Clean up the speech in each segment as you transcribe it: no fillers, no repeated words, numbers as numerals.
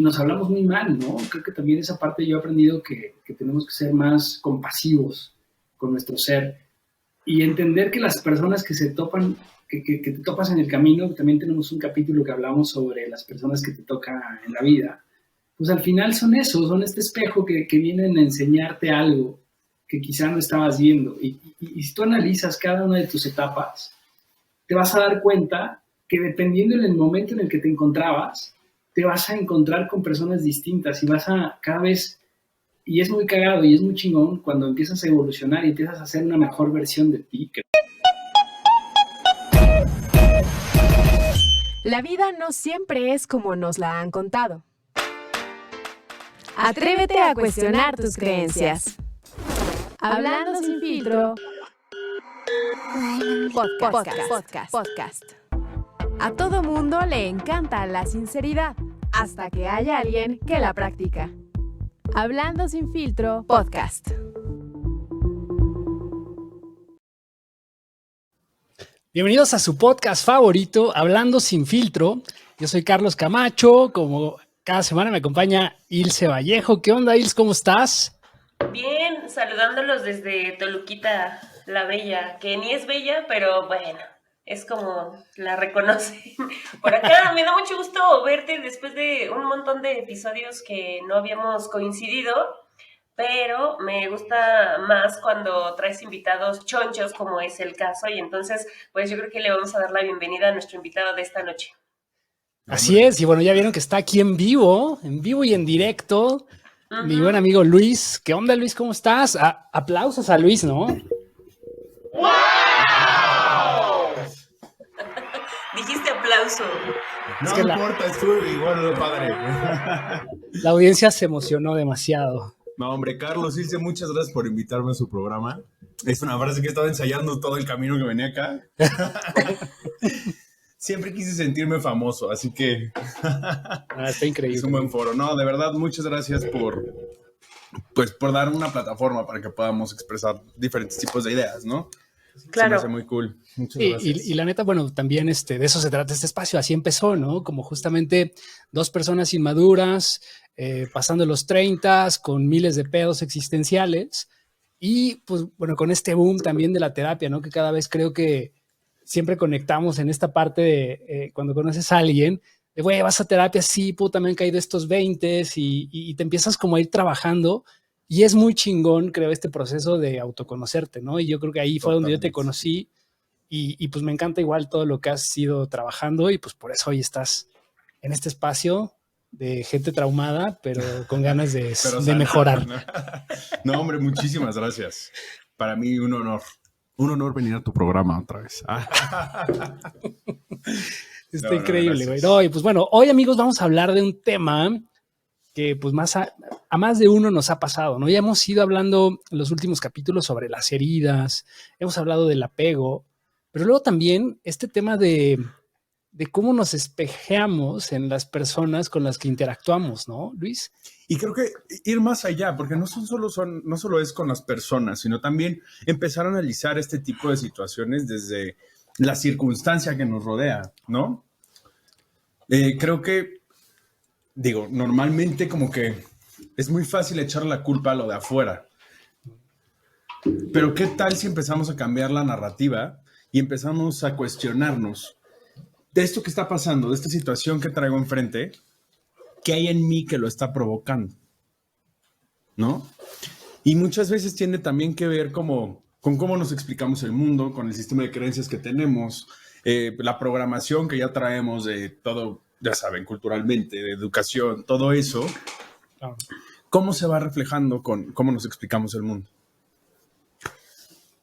nos hablamos muy mal, ¿no? Creo que también esa parte yo he aprendido que tenemos que ser más compasivos con nuestro ser y entender que las personas que se topan, que te topas en el camino, también tenemos un capítulo que hablamos sobre las personas que te tocan en la vida, pues al final son eso, son este espejo que vienen a enseñarte algo que quizá no estabas viendo. Y si tú analizas cada una de tus etapas, te vas a dar cuenta que dependiendo del momento en el que te encontrabas, te vas a encontrar con personas distintas y vas a cada vez, y es muy cagado y es muy chingón cuando empiezas a evolucionar y empiezas a hacer una mejor versión de ti. La vida no siempre es como nos la han contado. Atrévete a cuestionar tus creencias. Hablando sin filtro. Podcast. A todo mundo le encanta la sinceridad, hasta que haya alguien que la practica. Hablando sin filtro, podcast. Bienvenidos a su podcast favorito, Hablando sin filtro. Yo soy Carlos Camacho, como cada semana me acompaña Ilse Vallejo. ¿Qué onda, Ilse? ¿Cómo estás? Bien, saludándolos desde Toluquita, la Bella, que ni es bella, pero bueno, es como la reconocen. Por acá me da mucho gusto verte después de un montón de episodios que no habíamos coincidido, pero me gusta más cuando traes invitados chonchos, como es el caso, y entonces, pues yo creo que le vamos a dar la bienvenida a nuestro invitado de esta noche. Así es, y bueno, ya vieron que está aquí en vivo y en directo, mi buen amigo Luis. ¿Qué onda, Luis? ¿Cómo estás? Aplausos a Luis, ¿no? ¡Wow! Dijiste aplauso. No importa, estuvo igual lo padre. La audiencia se emocionó demasiado. No, hombre, Carlos Ilse, muchas gracias por invitarme a su programa. Es una frase que he estado ensayando todo el camino que venía acá. Siempre quise sentirme famoso, así que... Está increíble. Es un buen foro. No, de verdad, muchas gracias por dar una plataforma para que podamos expresar diferentes tipos de ideas, ¿no? Claro. Se me hace muy cool. Muchas gracias. Y la neta, bueno, también de eso se trata este espacio. Así empezó, ¿no? Como justamente dos personas inmaduras, pasando los 30, con miles de pedos existenciales. Y pues, bueno, con este boom también de la terapia, ¿no? Que cada vez creo que siempre conectamos en esta parte de cuando conoces a alguien, de, güey, vas a terapia, sí, puta, me han caído estos 20 y te empiezas como a ir trabajando. Y es muy chingón, creo, este proceso de autoconocerte, ¿no? Y yo creo que ahí fue donde yo te conocí y pues me encanta igual todo lo que has ido trabajando y pues por eso hoy estás en este espacio de gente traumada, pero con ganas de mejorar. No, hombre, muchísimas gracias. Para mí un honor. Un honor venir a tu programa otra vez. Está increíble, güey. No, y pues bueno, hoy, amigos, vamos a hablar de un tema que pues a más de uno nos ha pasado, ¿no? Ya hemos ido hablando en los últimos capítulos sobre las heridas, hemos hablado del apego, pero luego también este tema de cómo nos espejeamos en las personas con las que interactuamos, ¿no, Luis? Y creo que ir más allá, porque no solo es con las personas, sino también empezar a analizar este tipo de situaciones desde la circunstancia que nos rodea, ¿no? Creo que normalmente como que es muy fácil echar la culpa a lo de afuera. Pero ¿qué tal si empezamos a cambiar la narrativa y empezamos a cuestionarnos de esto que está pasando, de esta situación que traigo enfrente, qué hay en mí que lo está provocando, ¿no? Y muchas veces tiene también que ver con cómo nos explicamos el mundo, con el sistema de creencias que tenemos, la programación que ya traemos de todo, ya saben, culturalmente, de educación, todo eso, cómo se va reflejando con cómo nos explicamos el mundo.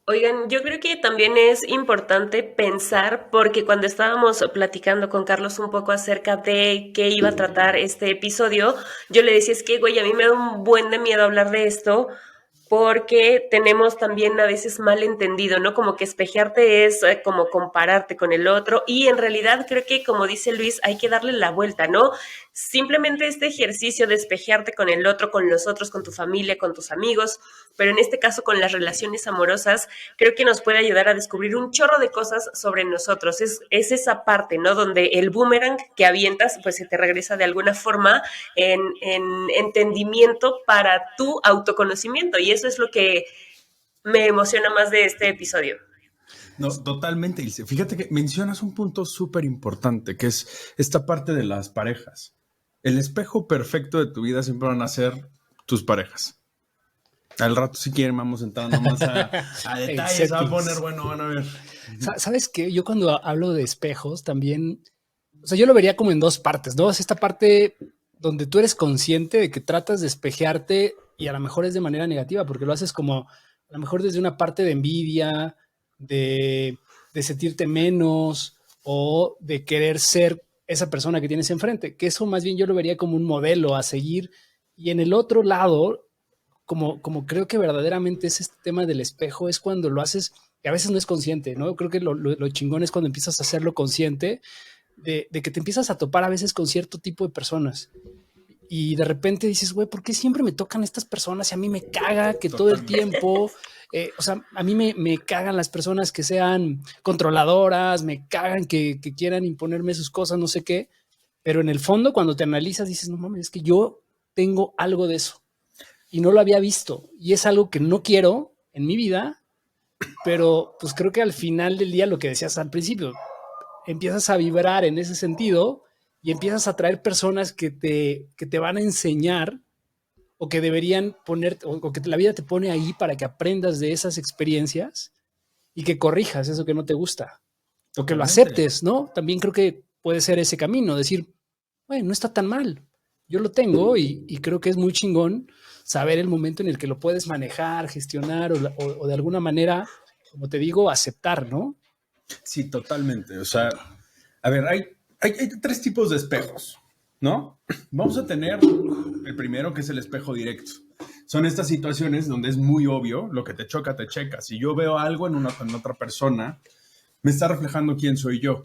Oigan, yo creo que también es importante pensar, porque cuando estábamos platicando con Carlos un poco acerca de qué iba a tratar este episodio, yo le decía, es que, güey, a mí me da un buen de miedo hablar de esto, porque tenemos también a veces mal entendido, ¿no? Como que espejearte es como compararte con el otro, y en realidad creo que, como dice Luis, hay que darle la vuelta, ¿no? simplemente este ejercicio de espejearte con el otro, con los otros, con tu familia, con tus amigos, pero en este caso con las relaciones amorosas, creo que nos puede ayudar a descubrir un chorro de cosas sobre nosotros. Es esa parte, ¿no? Donde el boomerang que avientas, pues se te regresa de alguna forma en entendimiento para tu autoconocimiento. Y eso es lo que me emociona más de este episodio. No, totalmente, Ilse. Fíjate que mencionas un punto súper importante, que es esta parte de las parejas. El espejo perfecto de tu vida siempre van a ser tus parejas. Al rato, si quieren, vamos entrando más a detalles. Va a poner, bueno, van a ver. ¿Sabes qué? Yo cuando hablo de espejos también, o sea, yo lo vería como en dos partes, ¿no? Es esta parte donde tú eres consciente de que tratas de espejearte y a lo mejor es de manera negativa, porque lo haces como a lo mejor desde una parte de envidia, de sentirte menos o de querer ser esa persona que tienes enfrente, que eso más bien yo lo vería como un modelo a seguir. Y en el otro lado, como creo que verdaderamente es este tema del espejo, es cuando lo haces, que a veces no es consciente, ¿no? Creo que lo chingón es cuando empiezas a hacerlo consciente de que te empiezas a topar a veces con cierto tipo de personas. Y de repente dices, güey, ¿por qué siempre me tocan estas personas? Y a mí me caga que todo el tiempo, o sea, a mí me cagan las personas que sean controladoras, me cagan que quieran imponerme sus cosas, no sé qué. Pero en el fondo, cuando te analizas, dices, no mames, es que yo tengo algo de eso y no lo había visto. Y es algo que no quiero en mi vida, pero pues creo que al final del día, lo que decías al principio, empiezas a vibrar en ese sentido y empiezas a traer personas que te van a enseñar o que deberían poner, o que la vida te pone ahí para que aprendas de esas experiencias y que corrijas eso que no te gusta o que lo aceptes, ¿no? También creo que puede ser ese camino, decir, bueno, no está tan mal, yo lo tengo y creo que es muy chingón saber el momento en el que lo puedes manejar, gestionar o de alguna manera, como te digo, aceptar, ¿no? Sí, totalmente. O sea, a ver, hay tres tipos de espejos, ¿no? Vamos a tener el primero, que es el espejo directo. Son estas situaciones donde es muy obvio, lo que te choca, te checa. Si yo veo algo en otra persona, me está reflejando quién soy yo.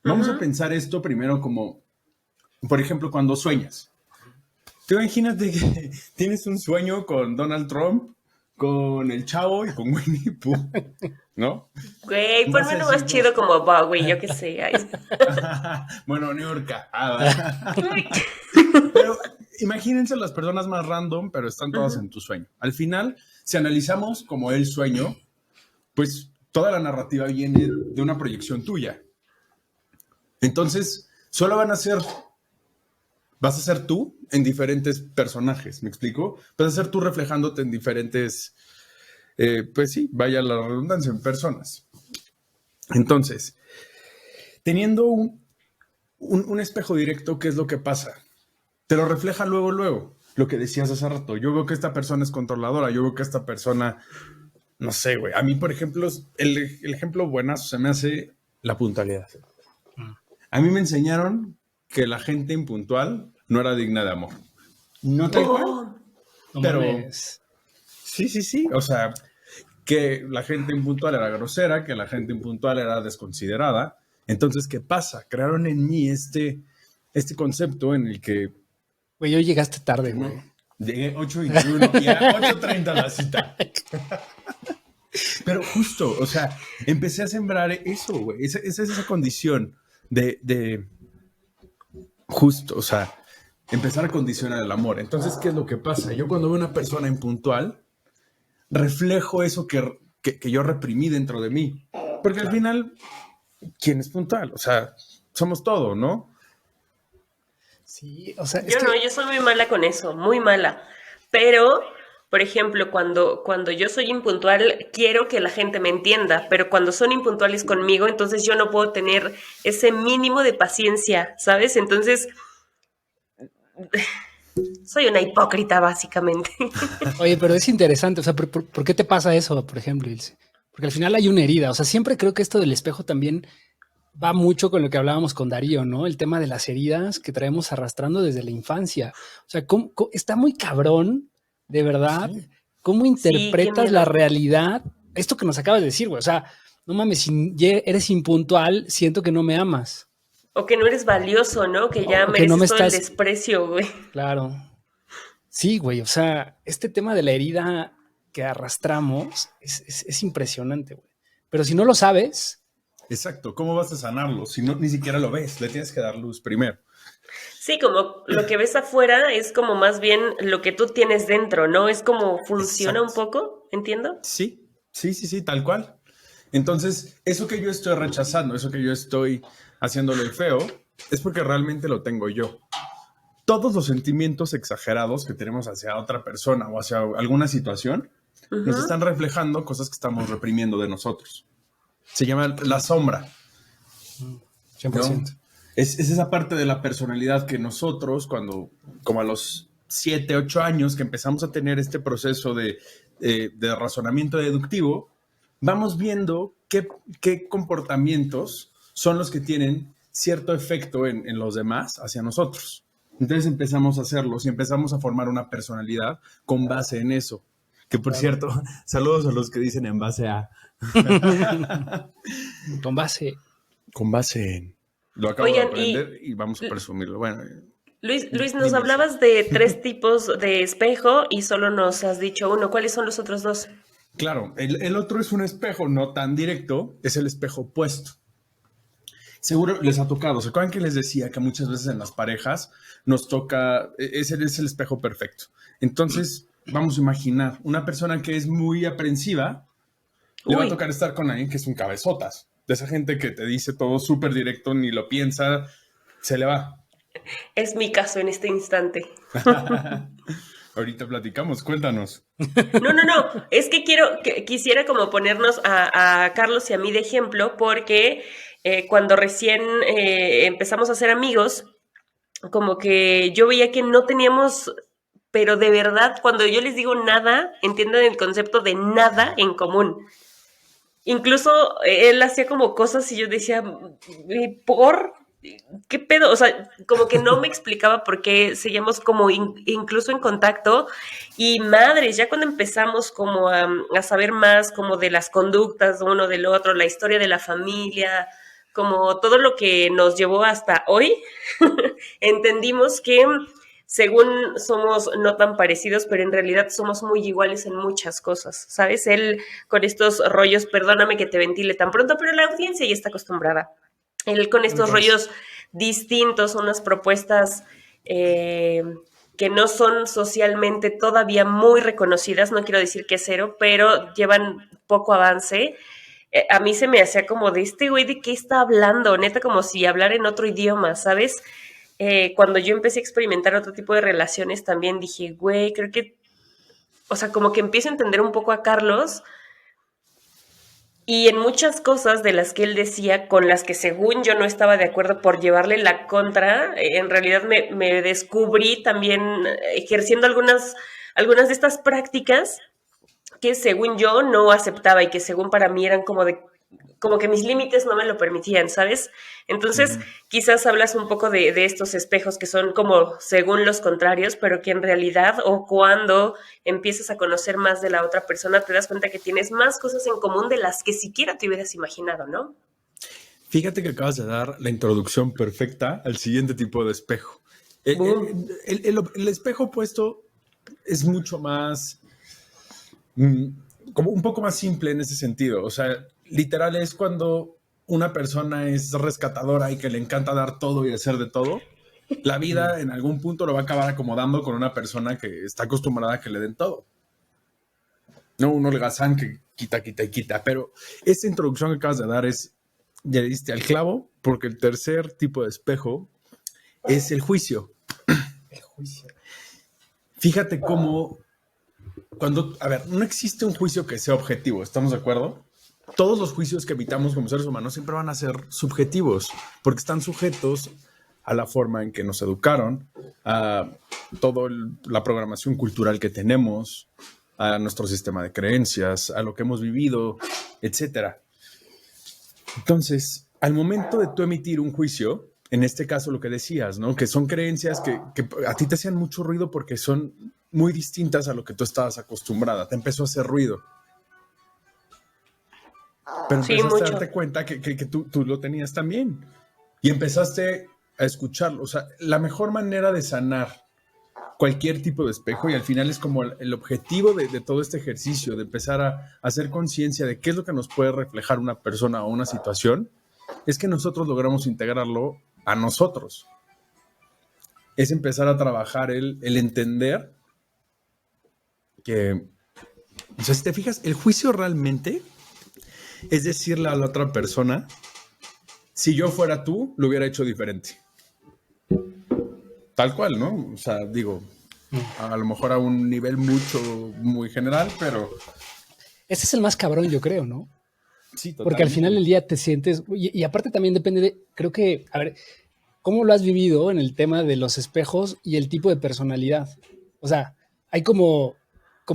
Vamos a pensar esto primero como, por ejemplo, cuando sueñas. Tú imagínate que tienes un sueño con Donald Trump, con el Chavo y con Winnie Pooh, ¿no? Güey, ponme uno más chido como Bowie, yo qué sé. Bueno, New York. Pero imagínense las personas más random, pero están todas en tu sueño. Al final, si analizamos como el sueño, pues toda la narrativa viene de una proyección tuya. Entonces, solo vas a ser tú en diferentes personajes, ¿me explico? Vas a ser tú reflejándote en diferentes, pues sí, vaya la redundancia, en personas. Entonces, teniendo un espejo directo, ¿qué es lo que pasa? Te lo refleja luego, lo que decías hace rato. Yo veo que esta persona es controladora, yo veo que esta persona, no sé, güey. A mí, por ejemplo, el ejemplo buenazo se me hace la puntualidad. A mí me enseñaron que la gente impuntual no era digna de amor. No tal cual, pero sí. O sea, que la gente impuntual era grosera, que la gente impuntual era desconsiderada. Entonces, ¿qué pasa? Crearon en mí este concepto en el que... Güey, hoy llegaste tarde, güey. Llegué 8:21 y a 8:30 la cita. Pero justo, o sea, empecé a sembrar eso, güey. Esa condición de justo, o sea, empezar a condicionar el amor. Entonces, ¿qué es lo que pasa? Yo cuando veo una persona impuntual, reflejo eso que yo reprimí dentro de mí. Porque al final, ¿quién es puntual? O sea, somos todo, ¿no? Sí, o sea, yo soy muy mala con eso, muy mala. Pero, por ejemplo, cuando yo soy impuntual, quiero que la gente me entienda, pero cuando son impuntuales conmigo, entonces yo no puedo tener ese mínimo de paciencia, ¿sabes? Entonces, soy una hipócrita, básicamente. Oye, pero es interesante, o sea, ¿por qué te pasa eso, por ejemplo, Ilse? Porque al final hay una herida, o sea, siempre creo que esto del espejo también va mucho con lo que hablábamos con Darío, ¿no? El tema de las heridas que traemos arrastrando desde la infancia. O sea, está muy cabrón, de verdad, sí. ¿Cómo interpretas la realidad? Esto que nos acabas de decir, güey, o sea, no mames, si eres impuntual, siento que no me amas. O que no eres valioso, ¿no? Que ya O que no mereces me todo el estás... desprecio, güey. Claro. Sí, güey, o sea, este tema de la herida que arrastramos es impresionante, güey. Pero si no lo sabes... Exacto, ¿cómo vas a sanarlo? Si no, ni siquiera lo ves, le tienes que dar luz primero. Sí, como lo que ves afuera es como más bien lo que tú tienes dentro, ¿no? Es como funciona un Exacto. poco, ¿entiendo? Sí, tal cual. Entonces, eso que yo estoy rechazando, eso que yo estoy haciéndole el feo, es porque realmente lo tengo yo. Todos los sentimientos exagerados que tenemos hacia otra persona o hacia alguna situación nos están reflejando cosas que estamos reprimiendo de nosotros. Se llama la sombra. 100%. ¿No? Es esa parte de la personalidad que nosotros, cuando, como a los 7, 8 años, que empezamos a tener este proceso de razonamiento deductivo, vamos viendo qué comportamientos son los que tienen cierto efecto en los demás hacia nosotros. Entonces empezamos a hacerlos y empezamos a formar una personalidad con base en eso. Que por cierto, saludos a los que dicen en base a. Con base. Con base en. Lo acabo Oigan, de aprender y vamos a presumirlo. Bueno, Luis, nos dime hablabas de 3 tipos de espejo y solo nos has dicho uno. ¿Cuáles son los otros 2? claro, el otro es un espejo no tan directo, es el espejo opuesto. Seguro les ha tocado. ¿Se acuerdan que les decía que muchas veces en las parejas nos toca, ese es el espejo perfecto? Entonces, vamos a imaginar una persona que es muy aprensiva, le va a tocar estar con alguien que es un cabezotas. De esa gente que te dice todo súper directo, ni lo piensa, se le va. Es mi caso en este instante. Ahorita platicamos, cuéntanos. No. Es que quisiera como ponernos a Carlos y a mí de ejemplo porque cuando recién empezamos a ser amigos, como que yo veía que no teníamos, pero de verdad, cuando yo les digo nada, entiendan el concepto de nada en común. Incluso él hacía como cosas y yo decía, ¿por qué pedo? O sea, como que no me explicaba por qué seguíamos como incluso en contacto. Y madres, ya cuando empezamos como a saber más como de las conductas de uno del otro, la historia de la familia, como todo lo que nos llevó hasta hoy, entendimos que según somos no tan parecidos, pero en realidad somos muy iguales en muchas cosas, ¿sabes? Él con estos rollos, perdóname que te ventile tan pronto, pero la audiencia ya está acostumbrada. Él con estos rollos distintos, unas propuestas que no son socialmente todavía muy reconocidas, no quiero decir que cero, pero llevan poco avance. A mí se me hacía como de este güey, ¿de qué está hablando? Neta, como si hablara en otro idioma, ¿sabes? Cuando yo empecé a experimentar otro tipo de relaciones, también dije, güey, creo que, o sea, como que empiezo a entender un poco a Carlos y en muchas cosas de las que él decía, con las que según yo no estaba de acuerdo por llevarle la contra, en realidad me descubrí también ejerciendo algunas de estas prácticas que según yo no aceptaba y que según para mí eran como que mis límites no me lo permitían, ¿sabes? Entonces, quizás hablas un poco de estos espejos que son como según los contrarios, pero que en realidad o cuando empiezas a conocer más de la otra persona, te das cuenta que tienes más cosas en común de las que siquiera te hubieras imaginado, ¿no? Fíjate que acabas de dar la introducción perfecta al siguiente tipo de espejo. El espejo opuesto es mucho más, como un poco más simple en ese sentido. O sea, literal es cuando una persona es rescatadora y que le encanta dar todo y hacer de todo. La vida en algún punto lo va a acabar acomodando con una persona que está acostumbrada a que le den todo. No un holgazán que quita. Pero esta introducción que acabas de dar ya le diste al clavo, porque el tercer tipo de espejo es el juicio. El juicio. Fíjate cómo no existe un juicio que sea objetivo, ¿estamos de acuerdo? Todos los juicios que evitamos como seres humanos siempre van a ser subjetivos, porque están sujetos a la forma en que nos educaron, a toda la programación cultural que tenemos, a nuestro sistema de creencias, a lo que hemos vivido, etcétera. Entonces, al momento de tú emitir un juicio, en este caso lo que decías, ¿no? Que son creencias que a ti te hacían mucho ruido porque son muy distintas a lo que tú estabas acostumbrada. Te empezó a hacer ruido. Pero empezaste a darte cuenta que tú lo tenías también. y empezaste a escucharlo. O sea, la mejor manera de sanar cualquier tipo de espejo, y al final es como el objetivo de todo este ejercicio, de empezar a hacer conciencia de qué es lo que nos puede reflejar una persona o una situación, es que nosotros logramos integrarlo a nosotros. Es empezar a trabajar el entender que, o sea, si te fijas, el juicio realmente es decirle a la otra persona, si yo fuera tú, lo hubiera hecho diferente. Tal cual, ¿no? O sea, digo, a lo mejor a un nivel muy general, pero... Ese es el más cabrón, yo creo, ¿no? Sí, totalmente. Porque al final del día te sientes... Y aparte también depende de... Creo que, a ver, ¿cómo lo has vivido en el tema de los espejos y el tipo de personalidad? O sea, hay como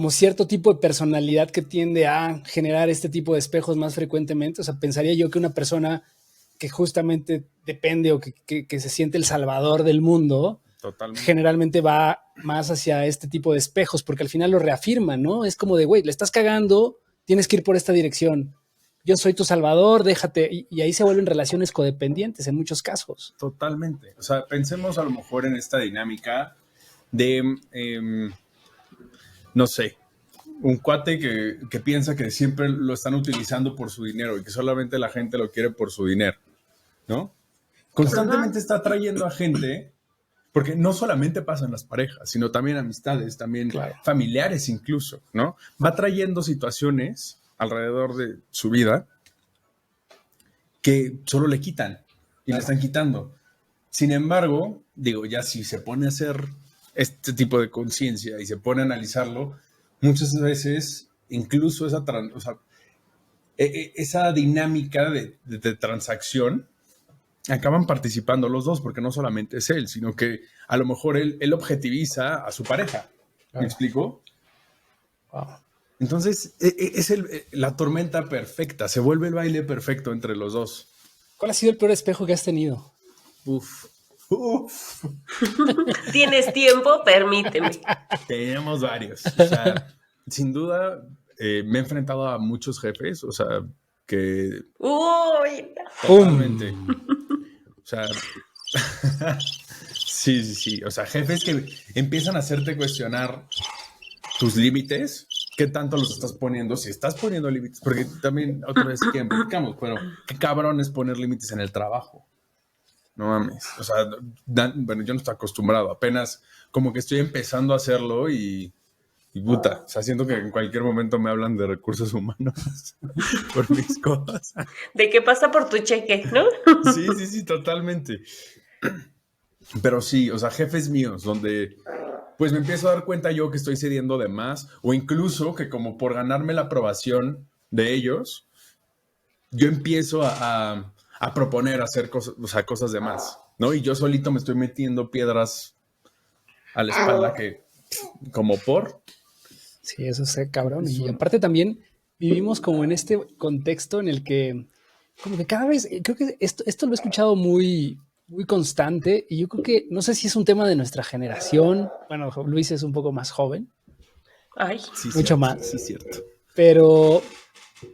cierto tipo de personalidad que tiende a generar este tipo de espejos más frecuentemente. O sea, pensaría yo que una persona que justamente depende o que se siente el salvador del mundo... Totalmente. Generalmente va más hacia este tipo de espejos, porque al final lo reafirman, ¿no? Es como de, güey, le estás cagando, tienes que ir por esta dirección. Yo soy tu salvador, déjate. Y ahí se vuelven relaciones codependientes en muchos casos. Totalmente. O sea, pensemos a lo mejor en esta dinámica de, no sé, un cuate que piensa que siempre lo están utilizando por su dinero y que solamente la gente lo quiere por su dinero, ¿no? Constantemente está atrayendo a gente... Porque no solamente pasa en las parejas, sino también amistades, también familiares incluso, ¿no? Va trayendo situaciones alrededor de su vida que solo le quitan y le están quitando. Sin embargo, digo, ya si se pone a hacer este tipo de conciencia y se pone a analizarlo, muchas veces incluso esa dinámica de transacción acaban participando los dos, porque no solamente es él, sino que a lo mejor él objetiviza a su pareja. ¿Me explico? Wow. Entonces, es la tormenta perfecta, se vuelve el baile perfecto entre los dos. ¿Cuál ha sido el peor espejo que has tenido? Uf. ¿Tienes tiempo? Permíteme. Tenemos varios. O sea, sin duda, me he enfrentado a muchos jefes, o sea, que... ¡Uy! Totalmente. O sea, sí. O sea, jefes que empiezan a hacerte cuestionar tus límites, qué tanto los estás poniendo, si estás poniendo límites, porque también otra vez que platicamos, pero qué cabrón es poner límites en el trabajo. No mames. O sea, bueno, yo no estoy acostumbrado, apenas como que estoy empezando a hacerlo y puta, o sea, siento que en cualquier momento me hablan de recursos humanos por mis cosas. De qué pasa por tu cheque, ¿no? Sí, totalmente. Pero sí, o sea, jefes míos, donde pues me empiezo a dar cuenta yo que estoy cediendo de más, o incluso que como por ganarme la aprobación de ellos, yo empiezo a proponer hacer cosas, o sea, cosas de más, ¿no? Y yo solito me estoy metiendo piedras a la espalda que, como por... Sí, eso es cabrón. Y aparte también vivimos como en este contexto en el que como que cada vez, creo que esto lo he escuchado muy constante y yo creo que, no sé si es un tema de nuestra generación. Bueno, Luis es un poco más joven. Ay. Sí, mucho cierto, más. Sí, cierto. Pero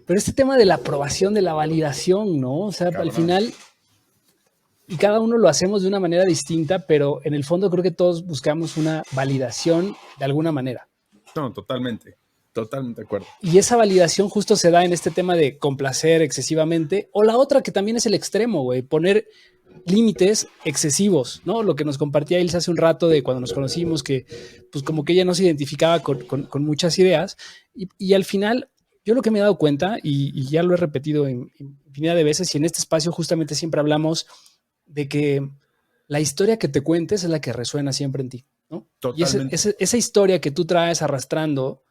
este tema de la aprobación, de la validación, ¿no? O sea, cabrón. Al final, y cada uno lo hacemos de una manera distinta, pero en el fondo creo que todos buscamos una validación de alguna manera. No, totalmente de acuerdo. Y esa validación justo se da en este tema de complacer excesivamente, o la otra que también es el extremo, güey, poner límites excesivos, ¿no? Lo que nos compartía Ilse hace un rato de cuando nos conocimos, que pues como que ella no se identificaba con muchas ideas, y al final yo lo que me he dado cuenta, y ya lo he repetido en infinidad de veces, y en este espacio justamente siempre hablamos de que la historia que te cuentes es la que resuena siempre en ti, ¿no? Totalmente. Y esa historia que tú traes arrastrando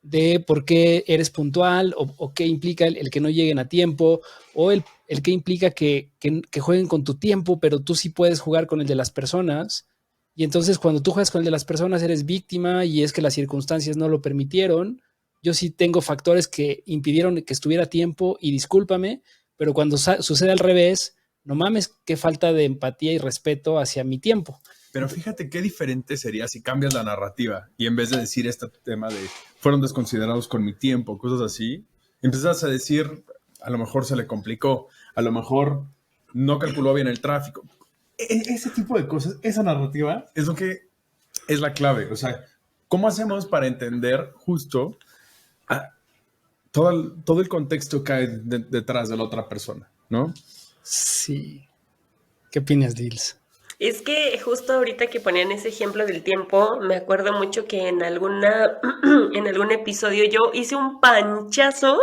de por qué eres puntual o qué implica el que no lleguen a tiempo o el que implica que jueguen con tu tiempo, pero tú sí puedes jugar con el de las personas. Y entonces cuando tú juegas con el de las personas eres víctima y es que las circunstancias no lo permitieron. Yo sí tengo factores que impidieron que estuviera a tiempo y discúlpame, pero cuando sucede al revés, no mames, qué falta de empatía y respeto hacia mi tiempo. Pero fíjate qué diferente sería si cambias la narrativa y en vez de decir este tema de fueron desconsiderados con mi tiempo, cosas así, empiezas a decir, a lo mejor se le complicó, a lo mejor no calculó bien el tráfico. Ese tipo de cosas, esa narrativa es lo que es la clave. O sea, ¿cómo hacemos para entender justo todo el contexto que hay detrás de la otra persona, ¿no? Sí. ¿Qué opinas, Dils? Es que justo ahorita que ponían ese ejemplo del tiempo, me acuerdo mucho que en en algún episodio yo hice un panchazo,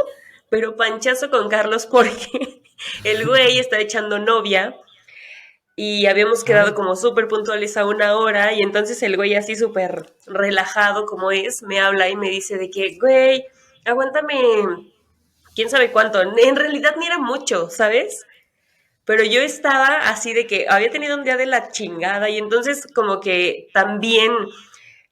pero panchazo con Carlos porque el güey está echando novia y habíamos quedado como súper puntuales a 1 hora y entonces el güey así súper relajado como es, me habla y me dice de que, güey, aguántame, quién sabe cuánto, en realidad ni era mucho, ¿sabes? Pero yo estaba así de que había tenido un día de la chingada y entonces como que también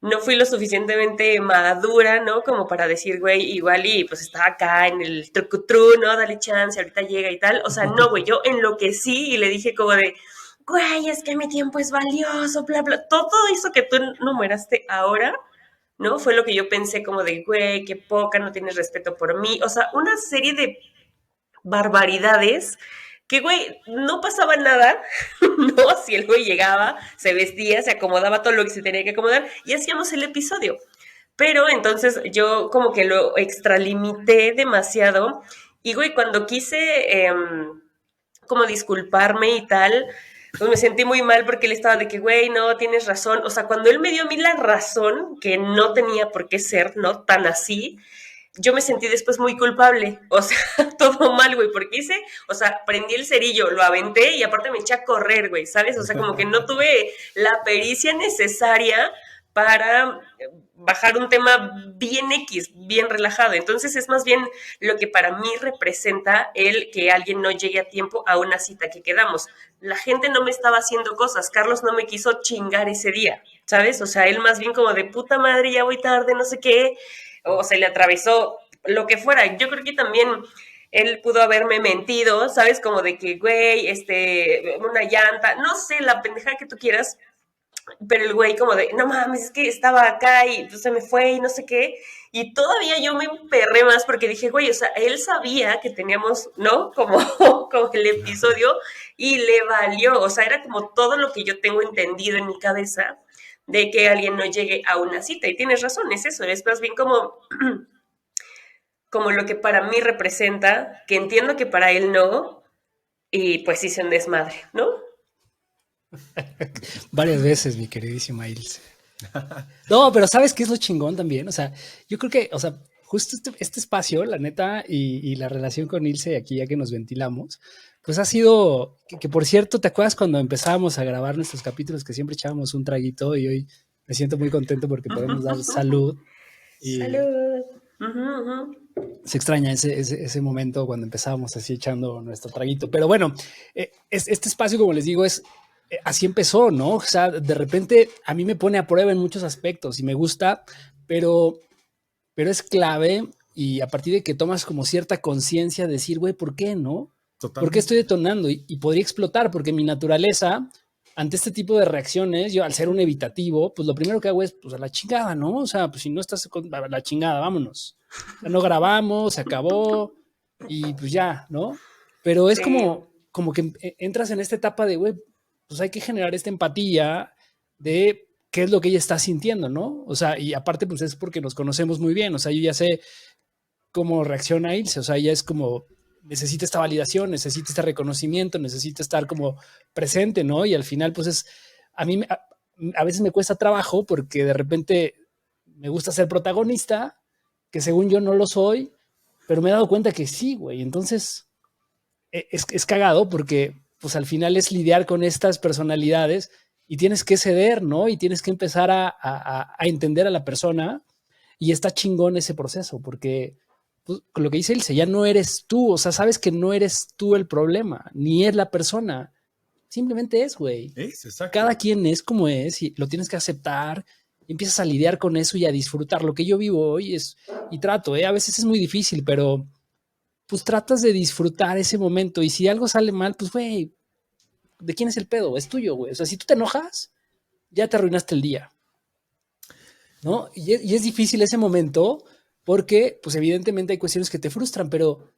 no fui lo suficientemente madura, ¿no? Como para decir, güey, igual y pues estaba acá en el trucutru, ¿no? Dale chance, ahorita llega y tal. O sea, no, güey, yo enloquecí y le dije como de, güey, es que mi tiempo es valioso, bla, bla. Todo eso que tú numeraste ahora, ¿no? Fue lo que yo pensé como de, güey, qué poca, no tienes respeto por mí. O sea, una serie de barbaridades que, güey, no pasaba nada, ¿no? Si el güey llegaba, se vestía, se acomodaba todo lo que se tenía que acomodar y hacíamos el episodio. Pero entonces yo como que lo extralimité demasiado y, güey, cuando quise como disculparme y tal, pues me sentí muy mal porque él estaba de que, güey, no, tienes razón. O sea, cuando él me dio a mí la razón, que no tenía por qué ser, ¿no? Tan así, yo me sentí después muy culpable, o sea, todo mal, güey, porque hice, o sea, prendí el cerillo, lo aventé y aparte me eché a correr, güey, ¿sabes? O sea, como que no tuve la pericia necesaria para bajar un tema bien X, bien relajado. Entonces es más bien lo que para mí representa el que alguien no llegue a tiempo a una cita que quedamos. La gente no me estaba haciendo cosas, Carlos no me quiso chingar ese día, ¿sabes? O sea, él más bien como de puta madre, ya voy tarde, no sé qué, o se le atravesó, lo que fuera. Yo creo que también él pudo haberme mentido, ¿sabes? Como de que, güey, una llanta, no sé, la pendejada que tú quieras, pero el güey como de, no mames, es que estaba acá y pues, se me fue y no sé qué. Y todavía yo me emperré más porque dije, güey, o sea, él sabía que teníamos, ¿no? Como el episodio y le valió, o sea, era como todo lo que yo tengo entendido en mi cabeza de que alguien no llegue a una cita. Y tienes razón, es eso, es más bien como lo que para mí representa, que entiendo que para él no, y pues hice un desmadre, ¿no? Varias veces, mi queridísima Ilse. No, pero ¿sabes qué es lo chingón también? O sea, yo creo que, o sea, justo este espacio, la neta, y la relación con Ilse aquí, ya que nos ventilamos, pues ha sido, que por cierto, ¿te acuerdas cuando empezábamos a grabar nuestros capítulos que siempre echábamos un traguito y hoy me siento muy contento porque podemos dar salud? Y Salud. se extraña ese momento cuando empezábamos así echando nuestro traguito. Pero bueno, este espacio, como les digo, así empezó, ¿no? O sea, de repente a mí me pone a prueba en muchos aspectos y me gusta, pero es clave y a partir de que tomas como cierta conciencia, decir, güey, ¿por qué no? Totalmente. ¿Por qué estoy detonando? Y podría explotar, porque mi naturaleza, ante este tipo de reacciones, yo al ser un evitativo, pues lo primero que hago es, pues a la chingada, ¿no? O sea, pues si no estás con a la chingada, vámonos. O sea, no grabamos, se acabó y pues ya, ¿no? Pero es Sí. como que entras en esta etapa de, güey, pues hay que generar esta empatía de qué es lo que ella está sintiendo, ¿no? O sea, y aparte, pues es porque nos conocemos muy bien, o sea, yo ya sé cómo reacciona Ilse, o sea, ella es como, necesita esta validación, necesita este reconocimiento, necesita estar como presente, ¿no? Y al final, pues a mí a veces me cuesta trabajo porque de repente me gusta ser protagonista, que según yo no lo soy, pero me he dado cuenta que sí, güey, entonces es cagado porque pues al final es lidiar con estas personalidades y tienes que ceder, ¿no? Y tienes que empezar a entender a la persona y está chingón ese proceso porque pues, con lo que dice Ilse, ya no eres tú, o sea, sabes que no eres tú el problema, ni es la persona, simplemente es, güey. Cada quien es como es y lo tienes que aceptar y empiezas a lidiar con eso y a disfrutar. Lo que yo vivo hoy y trato, a veces es muy difícil, pero pues tratas de disfrutar ese momento y si algo sale mal, pues güey, ¿de quién es el pedo? Es tuyo, güey. O sea, si tú te enojas, ya te arruinaste el día, ¿no? Y es difícil ese momento porque, pues evidentemente hay cuestiones que te frustran, pero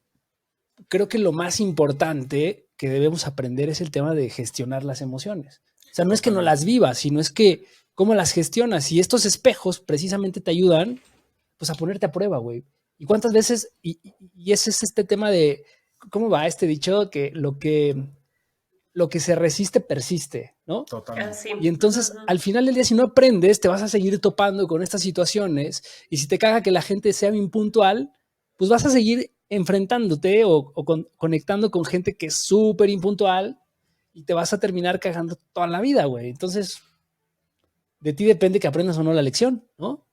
creo que lo más importante que debemos aprender es el tema de gestionar las emociones. O sea, no es que no las vivas, sino es que cómo las gestionas. Y estos espejos precisamente te ayudan pues a ponerte a prueba, güey. ¿Y cuántas veces? Y ese es este tema de, ¿cómo va este dicho? Que lo que se resiste persiste, ¿no? Totalmente. Sí. Y entonces, al final del día, si no aprendes, te vas a seguir topando con estas situaciones. Y si te caga que la gente sea impuntual, pues vas a seguir enfrentándote o conectando con gente que es súper impuntual y te vas a terminar cagando toda la vida, güey. Entonces, de ti depende que aprendas o no la lección, ¿no?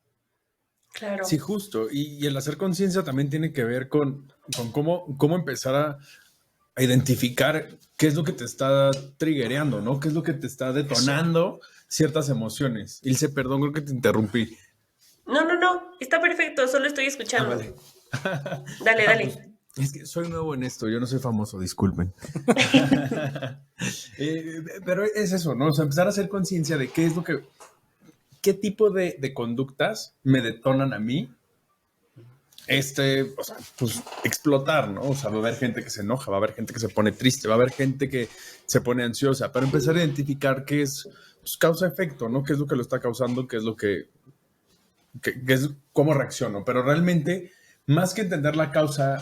Claro. Sí, justo. Y el hacer conciencia también tiene que ver con cómo empezar a identificar qué es lo que te está triggereando, ¿no? ¿Qué es lo que te está detonando ciertas emociones? Ilse, perdón, creo que te interrumpí. No, está perfecto, solo estoy escuchando. Vale. Dale. Es que soy nuevo en esto, yo no soy famoso, disculpen. Pero es eso, ¿no? O sea, empezar a hacer conciencia de qué tipo de conductas me detonan a mí, o sea, pues explotar, ¿no? O sea, va a haber gente que se enoja, va a haber gente que se pone triste, va a haber gente que se pone ansiosa, pero empezar a identificar qué es pues, causa-efecto, ¿no? ¿Qué es lo que lo está causando? ¿Qué es lo que es cómo reacciono? Pero realmente, más que entender la causa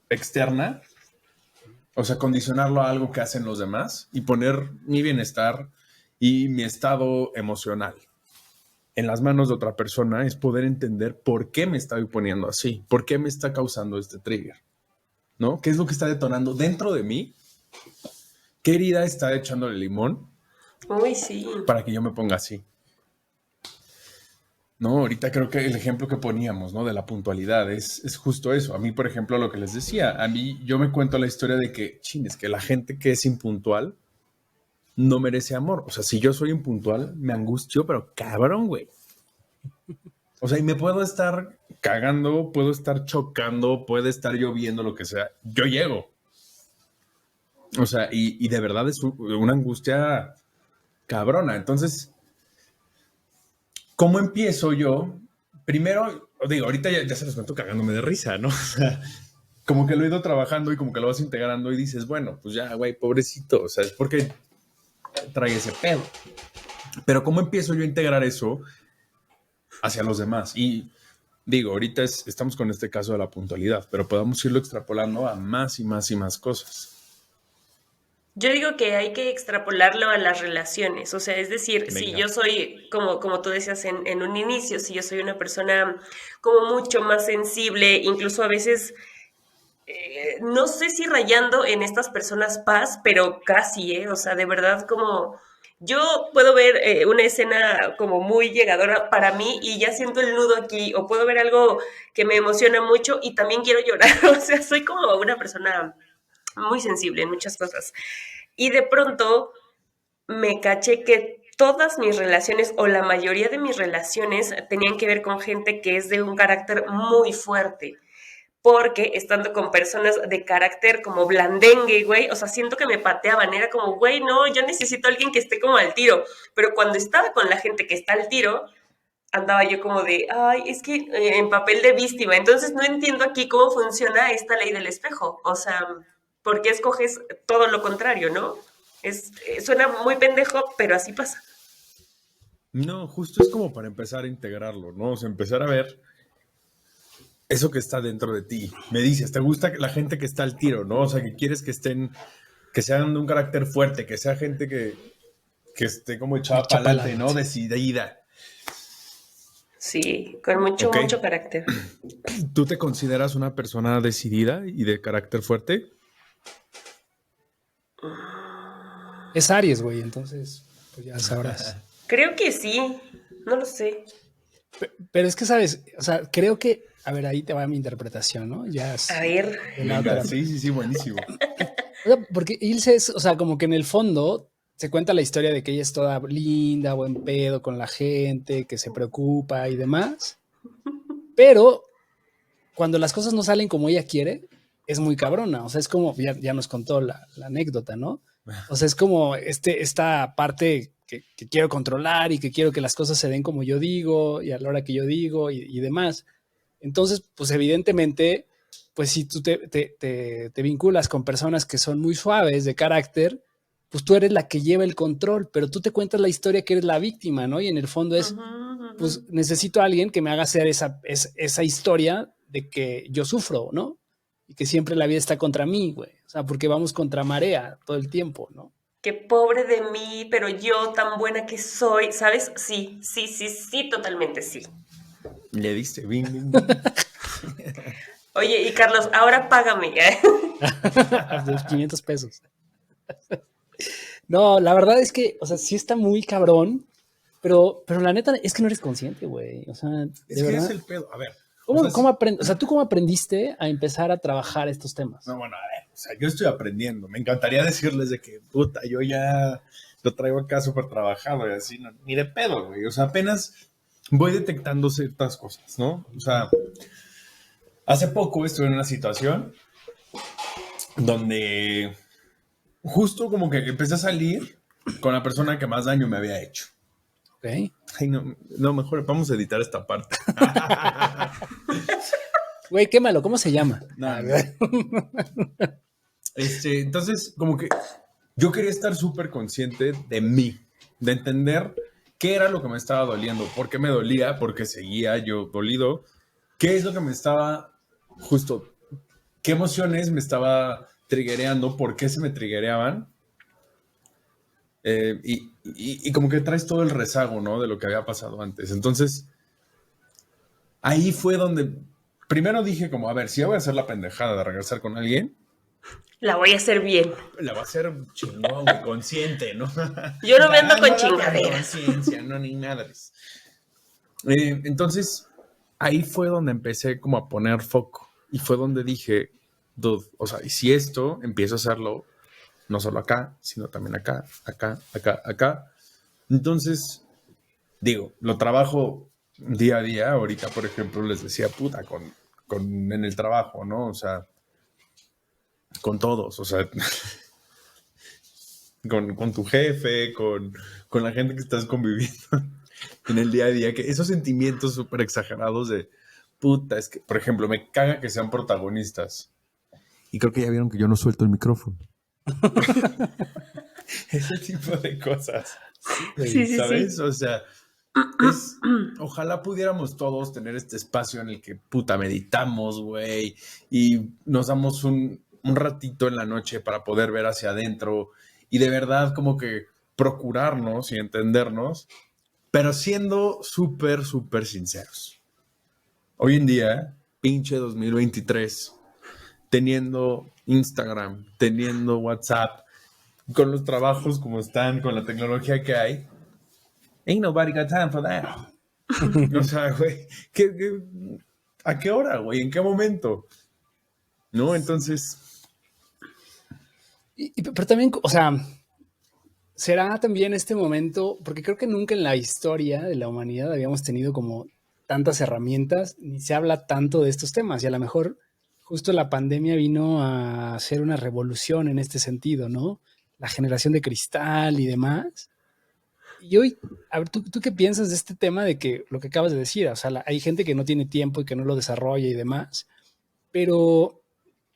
externa, o sea, condicionarlo a algo que hacen los demás y poner mi bienestar y mi estado emocional en las manos de otra persona es poder entender por qué me estoy poniendo así, por qué me está causando este trigger, ¿no? ¿Qué es lo que está detonando dentro de mí? ¿Qué herida está echándole limón? Uy, sí. Para que yo me ponga así. No, ahorita creo que el ejemplo que poníamos, ¿no? De la puntualidad es justo eso. A mí, por ejemplo, lo que les decía, a mí yo me cuento la historia de que, es que la gente que es impuntual no merece amor. O sea, si yo soy impuntual, me angustio, pero cabrón, güey. O sea, y me puedo estar cagando, puedo estar chocando, puede estar lloviendo, lo que sea. Yo llego. O sea, y de verdad es una angustia cabrona. Entonces, ¿cómo empiezo yo? Primero, digo, ahorita ya se los cuento cagándome de risa, ¿no? O sea, como que lo he ido trabajando y como que lo vas integrando y dices, bueno, pues ya, güey, pobrecito. O sea, es porque trae ese pedo. Pero ¿cómo empiezo yo a integrar eso hacia los demás? Y digo, ahorita estamos con este caso de la puntualidad, pero podemos irlo extrapolando a más y más y más cosas. Yo digo que hay que extrapolarlo a las relaciones, o sea, es decir, Venga. si yo soy, como tú decías en un inicio, si yo soy una persona como mucho más sensible, incluso a veces, no sé si rayando en estas personas paz, pero casi, o sea, de verdad como... Yo puedo ver una escena como muy llegadora para mí y ya siento el nudo aquí, o puedo ver algo que me emociona mucho y también quiero llorar, o sea, soy como una persona muy sensible en muchas cosas. Y de pronto me caché que todas mis relaciones o la mayoría de mis relaciones tenían que ver con gente que es de un carácter muy fuerte. Porque estando con personas de carácter como blandengue, güey, o sea, siento que me pateaban, era como, güey, no, yo necesito a alguien que esté como al tiro. Pero cuando estaba con la gente que está al tiro, andaba yo como de, ay, es que en papel de víctima. Entonces no entiendo aquí cómo funciona esta ley del espejo. O sea, ¿por qué escoges todo lo contrario, no? Suena muy pendejo, pero así pasa. No, justo es como para empezar a integrarlo, ¿no? O sea, empezar a ver eso que está dentro de ti. Me dices, ¿te gusta la gente que está al tiro, no? O sea, que quieres que sean de un carácter fuerte, que sea gente que esté como echada para adelante, ¿no? Decidida. Sí, con mucho carácter. ¿Tú te consideras una persona decidida y de carácter fuerte? Es Aries, güey, entonces, pues ya sabrás. Creo que sí, no lo sé. Pero es que, ¿sabes? O sea, creo que, a ver, ahí te va mi interpretación, ¿no? Ya es A ver. Venga, sí, buenísimo. O sea, porque Ilse es, o sea, como que en el fondo se cuenta la historia de que ella es toda linda, buen pedo con la gente, que se preocupa y demás. Pero cuando las cosas no salen como ella quiere, es muy cabrona. O sea, es como, ya nos contó la anécdota, ¿no? O sea, es como esta parte que quiero controlar y que quiero que las cosas se den como yo digo y a la hora que yo digo y demás. Entonces, pues evidentemente pues si tú te vinculas con personas que son muy suaves de carácter, pues tú eres la que lleva el control, pero tú te cuentas la historia que eres la víctima, ¿no? Y en el fondo es, pues necesito a alguien que me haga hacer esa historia de que yo sufro, ¿no? Y que siempre la vida está contra mí, güey. O sea, porque vamos contra marea todo el tiempo, ¿no? Qué pobre de mí, pero yo tan buena que soy, ¿sabes? Sí, sí, sí, sí, totalmente sí. Le diste, bing, bing, bing. Oye, y Carlos, ahora págame. De los 500 pesos. No, la verdad es que, o sea, sí está muy cabrón, pero la neta es que no eres consciente, güey. O sea, Es de que verdad. es el pedo. A ver. O sea, ¿tú cómo aprendiste a empezar a trabajar estos temas? No, bueno, a ver. O sea, yo estoy aprendiendo. Me encantaría decirles de que, puta, yo ya lo traigo acá súper trabajado y así, no, ni de pedo, güey. O sea, apenas voy detectando ciertas cosas, ¿no? O sea, hace poco estuve en una situación donde justo como que empecé a salir con la persona que más daño me había hecho. Ok. Ay, no, mejor vamos a editar esta parte. Güey, quémalo, ¿cómo se llama? No. Entonces, como que yo quería estar súper consciente de mí, de entender qué era lo que me estaba doliendo, por qué me dolía, por qué seguía yo dolido, qué es lo que me estaba justo, qué emociones me estaba triggereando, por qué se me triggereaban. Y como que traes todo el rezago, ¿no? De lo que había pasado antes. Entonces, ahí fue donde primero dije como, a ver, si yo voy a hacer la pendejada de regresar con alguien, La voy a hacer bien. la va a hacer chingón, güey, consciente, ¿no? Yo no me ando con la chingaderas. conciencia, no, ni madres. Entonces, ahí fue donde empecé como a poner foco. Y fue donde dije, dude, o sea, y si esto empiezo a hacerlo, no solo acá, sino también acá, acá, acá, acá. Entonces, digo, lo trabajo día a día. Ahorita, por ejemplo, les decía, puta, en el trabajo, ¿no? O sea, con todos, o sea, con tu jefe, con la gente que estás conviviendo en el día a día, que esos sentimientos súper exagerados de, puta, es que, por ejemplo, me caga que sean protagonistas. Y creo que ya vieron que yo no suelto el micrófono. Ese tipo de cosas. Sí, ¿Sabes? sí. O sea, ojalá pudiéramos todos tener este espacio en el que, puta, meditamos, güey, y nos damos un ratito en la noche para poder ver hacia adentro y de verdad como que procurarnos y entendernos, pero siendo súper, súper sinceros. Hoy en día, pinche 2023, teniendo Instagram, teniendo WhatsApp, con los trabajos como están, con la tecnología que hay, ain't nobody got time for that. O sea, güey, ¿a qué hora, güey? ¿En qué momento? ¿No? Entonces... Pero también, o sea, será también este momento, porque creo que nunca en la historia de la humanidad habíamos tenido como tantas herramientas, ni se habla tanto de estos temas, y a lo mejor justo la pandemia vino a hacer una revolución en este sentido, ¿no? La generación de cristal y demás. Y hoy, a ver, ¿tú qué piensas de este tema de que lo que acabas de decir? O sea, hay gente que no tiene tiempo y que no lo desarrolla y demás, pero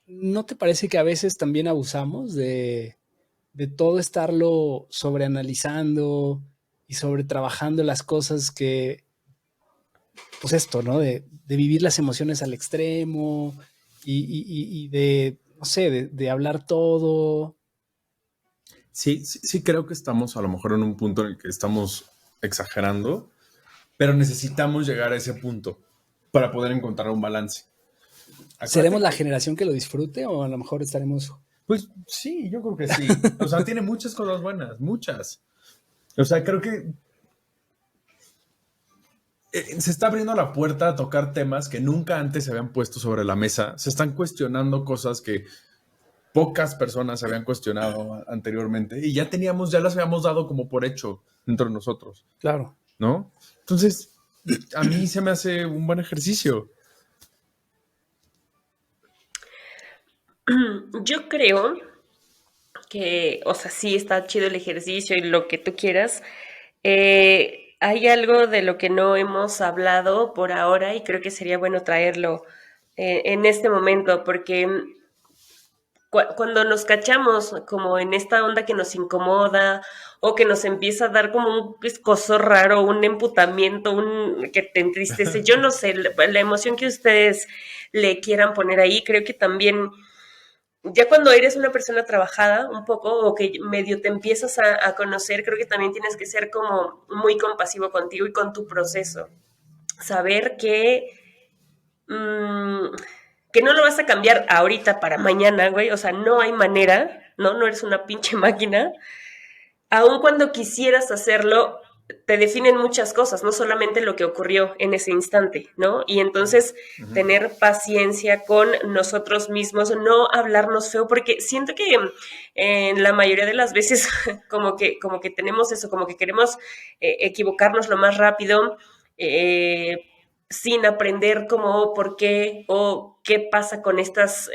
¿no te parece que a veces también abusamos de todo estarlo sobreanalizando y sobre trabajando las cosas que, pues esto, ¿no? De vivir las emociones al extremo y de, no sé, de hablar todo. Sí, creo que estamos a lo mejor en un punto en el que estamos exagerando, pero necesitamos llegar a ese punto para poder encontrar un balance. ¿Seremos la generación que lo disfrute o a lo mejor estaremos...? Pues sí, yo creo que sí. O sea, tiene muchas cosas buenas, muchas. O sea, creo que se está abriendo la puerta a tocar temas que nunca antes se habían puesto sobre la mesa. Se están cuestionando cosas que pocas personas habían cuestionado anteriormente y ya las habíamos dado como por hecho entre nosotros. Claro. ¿No? Entonces, a mí se me hace un buen ejercicio. Yo creo que, o sea, sí está chido el ejercicio y lo que tú quieras. Hay algo de lo que no hemos hablado por ahora y creo que sería bueno traerlo en este momento, porque cuando nos cachamos como en esta onda que nos incomoda o que nos empieza a dar como un escozor raro, un emputamiento, que te entristece, yo no sé, la emoción que ustedes le quieran poner ahí, creo que también ya cuando eres una persona trabajada un poco o que medio te empiezas a conocer, creo que también tienes que ser como muy compasivo contigo y con tu proceso. Saber mmm, que no lo vas a cambiar ahorita para mañana, güey. O sea, no hay manera, ¿no? No eres una pinche máquina. Aun cuando quisieras hacerlo, te definen muchas cosas, no solamente lo que ocurrió en ese instante, ¿no? Y entonces tener paciencia con nosotros mismos, no hablarnos feo, porque siento que en la mayoría de las veces como que tenemos eso, como que queremos equivocarnos lo más rápido, sin aprender cómo, por qué o qué pasa con estos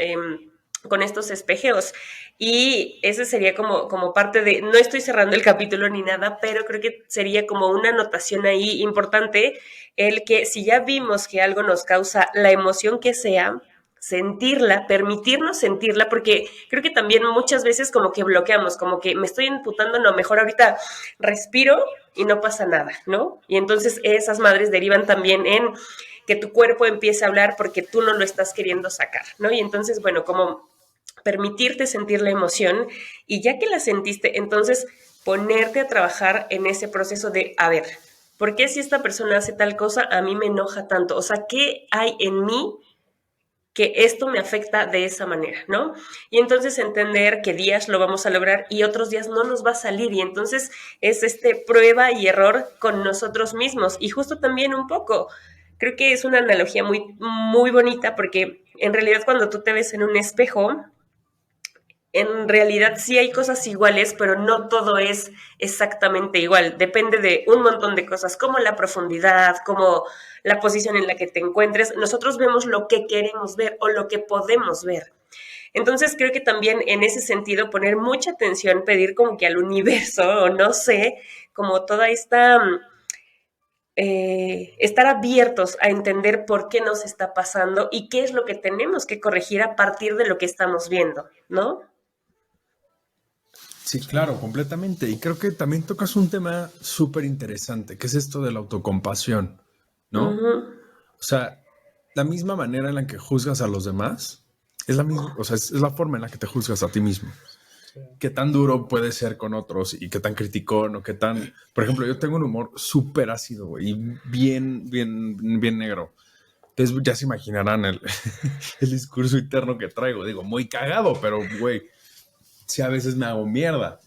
espejeos. Y ese sería como parte de, no estoy cerrando el capítulo ni nada, pero creo que sería como una anotación ahí importante, el que si ya vimos que algo nos causa la emoción que sea, sentirla, permitirnos sentirla, porque creo que también muchas veces como que bloqueamos, como que me estoy imputando, no, mejor ahorita respiro y no pasa nada, ¿no? Y entonces esas madres derivan también en que tu cuerpo empiece a hablar porque tú no lo estás queriendo sacar, ¿no? Y entonces, bueno, como permitirte sentir la emoción y ya que la sentiste, entonces ponerte a trabajar en ese proceso de, a ver, ¿por qué si esta persona hace tal cosa a mí me enoja tanto? O sea, ¿qué hay en mí que esto me afecta de esa manera, ¿no? Y entonces entender que días lo vamos a lograr y otros días no nos va a salir y entonces es prueba y error con nosotros mismos y justo también un poco, creo que es una analogía muy, muy bonita porque en realidad cuando tú te ves en un espejo, en realidad sí hay cosas iguales, pero no todo es exactamente igual. Depende de un montón de cosas, como la profundidad, como la posición en la que te encuentres. Nosotros vemos lo que queremos ver o lo que podemos ver. Entonces creo que también en ese sentido poner mucha atención, pedir como que al universo, o no sé, como toda esta... estar abiertos a entender por qué nos está pasando y qué es lo que tenemos que corregir a partir de lo que estamos viendo, ¿no? Sí, claro, completamente. Y creo que también tocas un tema súper interesante, que es esto de la autocompasión, ¿no? O sea, la misma manera en la que juzgas a los demás es la misma, o sea, es la forma en la que te juzgas a ti mismo. Qué tan duro puede ser con otros y qué tan criticón o qué tan... Por ejemplo, yo tengo un humor súper ácido, güey, y bien negro. Entonces ya se imaginarán el discurso interno que traigo. Digo, muy cagado, pero, güey, sí a veces me hago mierda.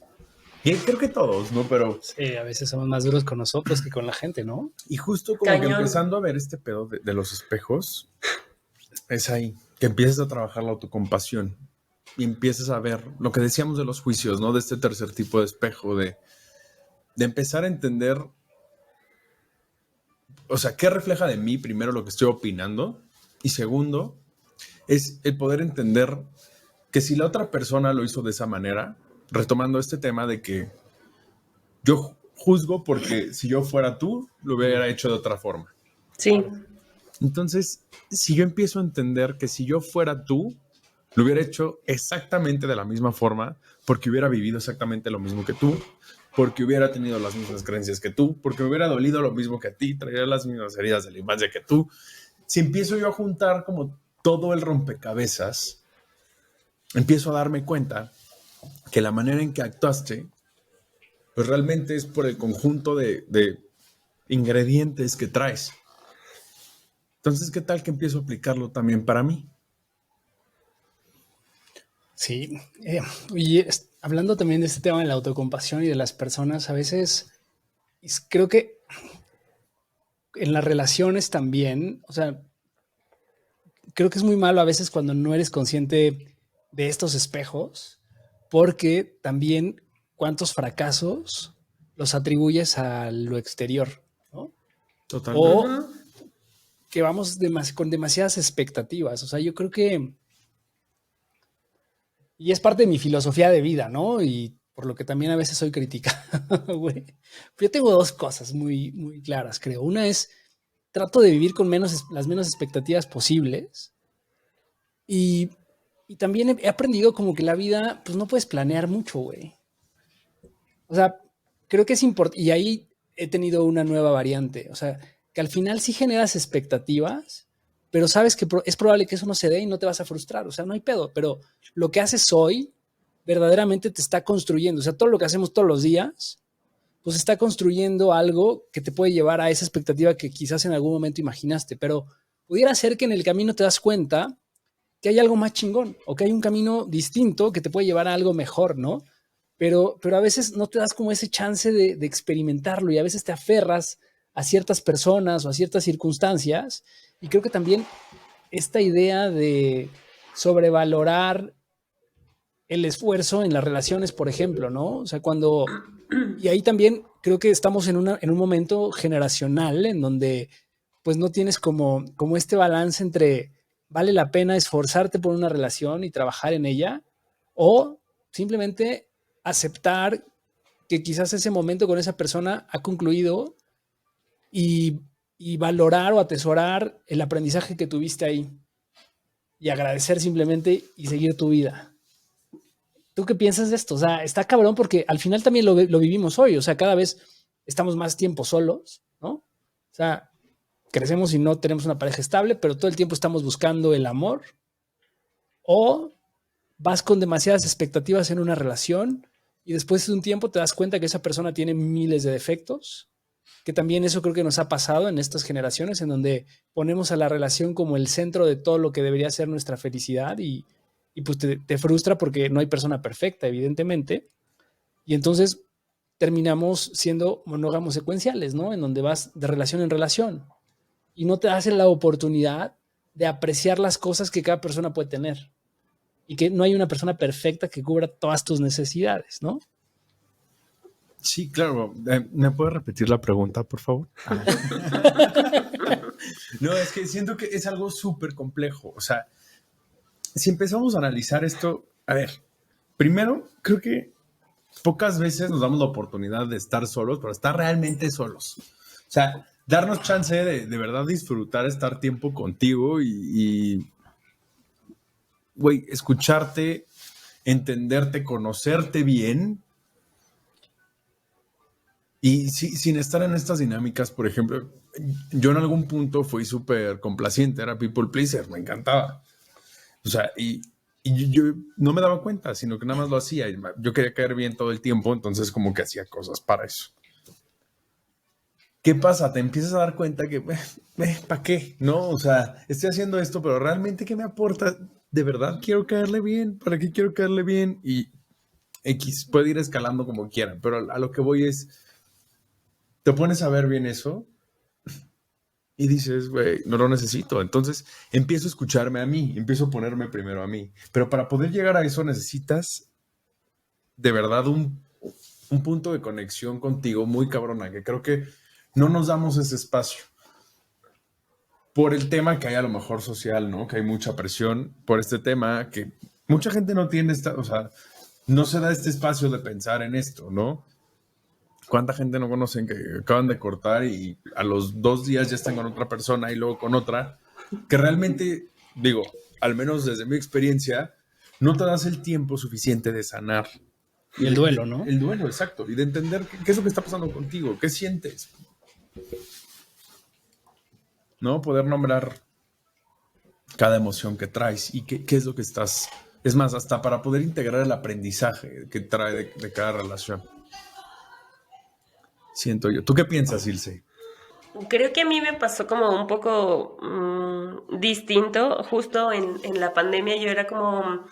Y creo que todos, ¿no? Pero... Sí, a veces somos más duros con nosotros que con la gente, ¿no? Y justo como Cañón. que empezando a ver este pedo de los espejos, es ahí que empiezas a trabajar la autocompasión y empiezas a ver lo que decíamos de los juicios, ¿no? De este tercer tipo de espejo, de empezar a entender, o sea, qué refleja de mí, primero, lo que estoy opinando, y segundo, es el poder entender que si la otra persona lo hizo de esa manera, retomando este tema de que yo juzgo porque si yo fuera tú, lo hubiera hecho de otra forma. Sí. Entonces, si yo empiezo a entender que si yo fuera tú, lo hubiera hecho exactamente de la misma forma, porque hubiera vivido exactamente lo mismo que tú, porque hubiera tenido las mismas creencias que tú, porque me hubiera dolido lo mismo que a ti, traería las mismas heridas de la infancia que tú. Si empiezo yo a juntar como todo el rompecabezas, empiezo a darme cuenta que la manera en que actuaste, pues realmente es por el conjunto de ingredientes que traes. Entonces, ¿qué tal que empiezo a aplicarlo también para mí? Sí, y hablando también de este tema de la autocompasión y de las personas, a veces creo que en las relaciones también, o sea, creo que es muy malo a veces cuando no eres consciente de estos espejos, porque también cuántos fracasos los atribuyes a lo exterior, ¿no? Totalmente. O que vamos con demasiadas expectativas. O sea, yo creo que, y es parte de mi filosofía de vida, ¿no? Y por lo que también a veces soy criticado, güey. Yo tengo dos cosas muy, muy claras, creo. Una es, trato de vivir con las menos expectativas posibles, Y, y también he aprendido como que la vida, pues no puedes planear mucho, güey. O sea, creo que es importante, y ahí he tenido una nueva variante, o sea, que al final sí generas expectativas, pero sabes que es probable que eso no se dé y no te vas a frustrar, o sea, no hay pedo, pero lo que haces hoy verdaderamente te está construyendo, o sea, todo lo que hacemos todos los días, pues está construyendo algo que te puede llevar a esa expectativa que quizás en algún momento imaginaste, pero pudiera ser que en el camino te das cuenta que hay algo más chingón o que hay un camino distinto que te puede llevar a algo mejor, ¿no? Pero a veces no te das como ese chance de experimentarlo y a veces te aferras a ciertas personas o a ciertas circunstancias. Y creo que también esta idea de sobrevalorar el esfuerzo en las relaciones, por ejemplo, ¿no? O sea, cuando... Y ahí también creo que estamos en un momento generacional en donde pues no tienes como este balance entre vale la pena esforzarte por una relación y trabajar en ella o simplemente aceptar que quizás ese momento con esa persona ha concluido y valorar o atesorar el aprendizaje que tuviste ahí y agradecer simplemente y seguir tu vida. ¿Tú qué piensas de esto? O sea, está cabrón porque al final también lo vivimos hoy. O sea, cada vez estamos más tiempo solos, ¿no? O sea, crecemos y no tenemos una pareja estable, pero todo el tiempo estamos buscando el amor. O vas con demasiadas expectativas en una relación y después de un tiempo te das cuenta que esa persona tiene miles de defectos, que también eso creo que nos ha pasado en estas generaciones en donde ponemos a la relación como el centro de todo lo que debería ser nuestra felicidad y pues te frustra porque no hay persona perfecta, evidentemente. Y entonces terminamos siendo monógamos secuenciales, ¿no? En donde vas de relación en relación y no te hacen la oportunidad de apreciar las cosas que cada persona puede tener y que no hay una persona perfecta que cubra todas tus necesidades, ¿no? Sí, claro. ¿Me puedes repetir la pregunta, por favor? No, es que siento que es algo súper complejo. O sea, si empezamos a analizar esto, a ver, primero, creo que pocas veces nos damos la oportunidad de estar solos, pero estar realmente solos. O sea, darnos chance de verdad disfrutar, estar tiempo contigo güey, escucharte, entenderte, conocerte bien. Y sí, sin estar en estas dinámicas, por ejemplo, yo en algún punto fui súper complaciente, era people pleaser, me encantaba. O sea, y yo no me daba cuenta, sino que nada más lo hacía. Yo quería caer bien todo el tiempo, entonces como que hacía cosas para eso. ¿Qué pasa? Te empiezas a dar cuenta que, ¿para qué? No, o sea, estoy haciendo esto, pero realmente ¿qué me aporta? ¿De verdad quiero caerle bien? ¿Para qué quiero caerle bien? Y X puede ir escalando como quieran, pero a lo que voy es, te pones a ver bien eso y dices, güey, no lo necesito. Entonces empiezo a escucharme a mí, empiezo a ponerme primero a mí. Pero para poder llegar a eso necesitas de verdad un punto de conexión contigo muy cabrona, que creo que no nos damos ese espacio. Por el tema que hay a lo mejor social, ¿no? Que hay mucha presión por este tema, que mucha gente no tiene o sea, no se da este espacio de pensar en esto, ¿no? ¿Cuánta gente no conocen que acaban de cortar y a los 2 días ya están con otra persona y luego con otra? Que realmente, digo, al menos desde mi experiencia, no te das el tiempo suficiente de sanar. Y el duelo, ¿no? El duelo, exacto. Y de entender qué es lo que está pasando contigo, qué sientes. ¿No? Poder nombrar cada emoción que traes y qué es lo que estás... Es más, hasta para poder integrar el aprendizaje que trae de cada relación. Siento yo. ¿Tú qué piensas, Ilse? Creo que a mí me pasó como un poco distinto. Justo en la pandemia yo era como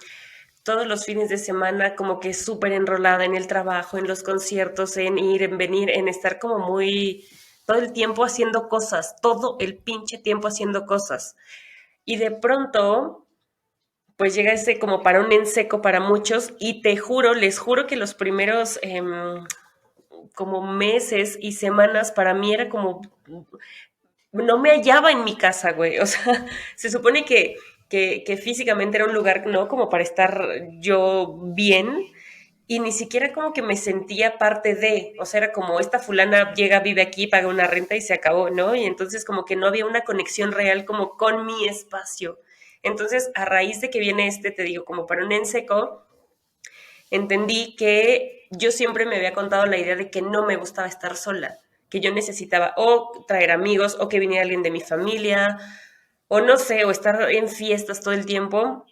todos los fines de semana como que súper enrolada en el trabajo, en los conciertos, en ir, en venir, en estar como muy todo el tiempo haciendo cosas, todo el pinche tiempo haciendo cosas. Y de pronto, pues llega ese como parón en seco para muchos y te juro, les juro que los primeros como meses y semanas para mí era como no me hallaba en mi casa, güey. O sea, se supone que físicamente era un lugar, ¿no? Como para estar yo bien. Y ni siquiera como que me sentía parte de, o sea, era como esta fulana llega, vive aquí, paga una renta y se acabó, ¿no? Y entonces como que no había una conexión real como con mi espacio. Entonces, a raíz de que viene te digo, como para un en seco, entendí que yo siempre me había contado la idea de que no me gustaba estar sola, que yo necesitaba o traer amigos o que viniera alguien de mi familia o no sé, o estar en fiestas todo el tiempo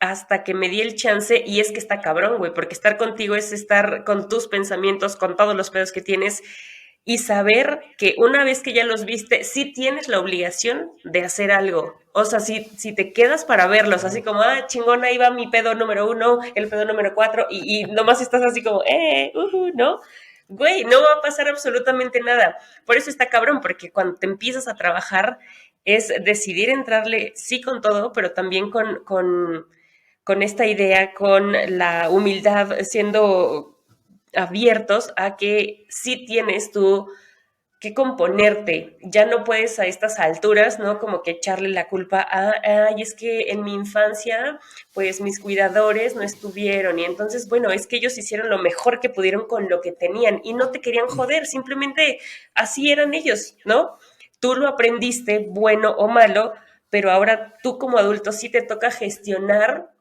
hasta que me di el chance y es que está cabrón, güey, porque estar contigo es estar con tus pensamientos, con todos los pedos que tienes y saber que una vez que ya los viste, sí tienes la obligación de hacer algo. O sea, si te quedas para verlos, así como, chingón, ahí va mi pedo número 1, el pedo número 4, y nomás estás así como, ¿no? Güey, no va a pasar absolutamente nada. Por eso está cabrón, porque cuando te empiezas a trabajar es decidir entrarle, sí, con todo, pero también con esta idea, con la humildad, siendo abiertos a que sí tienes tú que componerte. Ya no puedes a estas alturas, ¿no? Como que echarle la culpa a, ay, es que en mi infancia, pues mis cuidadores no estuvieron y entonces, bueno, es que ellos hicieron lo mejor que pudieron con lo que tenían y no te querían joder, simplemente así eran ellos, ¿no? Tú lo aprendiste, bueno o malo, pero ahora tú como adulto sí te toca gestionar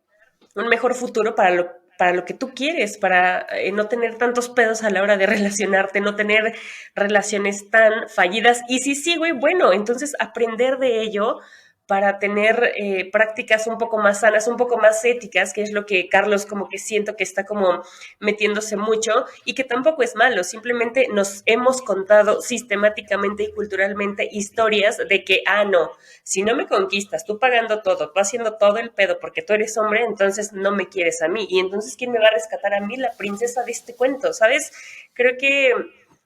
un mejor futuro para lo que tú quieres, para no tener tantos pedos a la hora de relacionarte, no tener relaciones tan fallidas. Y si sí, güey, bueno, entonces aprender de ello para tener prácticas un poco más sanas, un poco más éticas, que es lo que Carlos como que siento que está como metiéndose mucho y que tampoco es malo, simplemente nos hemos contado sistemáticamente y culturalmente historias de que, no, si no me conquistas, tú pagando todo, tú haciendo todo el pedo porque tú eres hombre, entonces no me quieres a mí. Y entonces, ¿quién me va a rescatar a mí, la princesa de este cuento? ¿Sabes? Creo que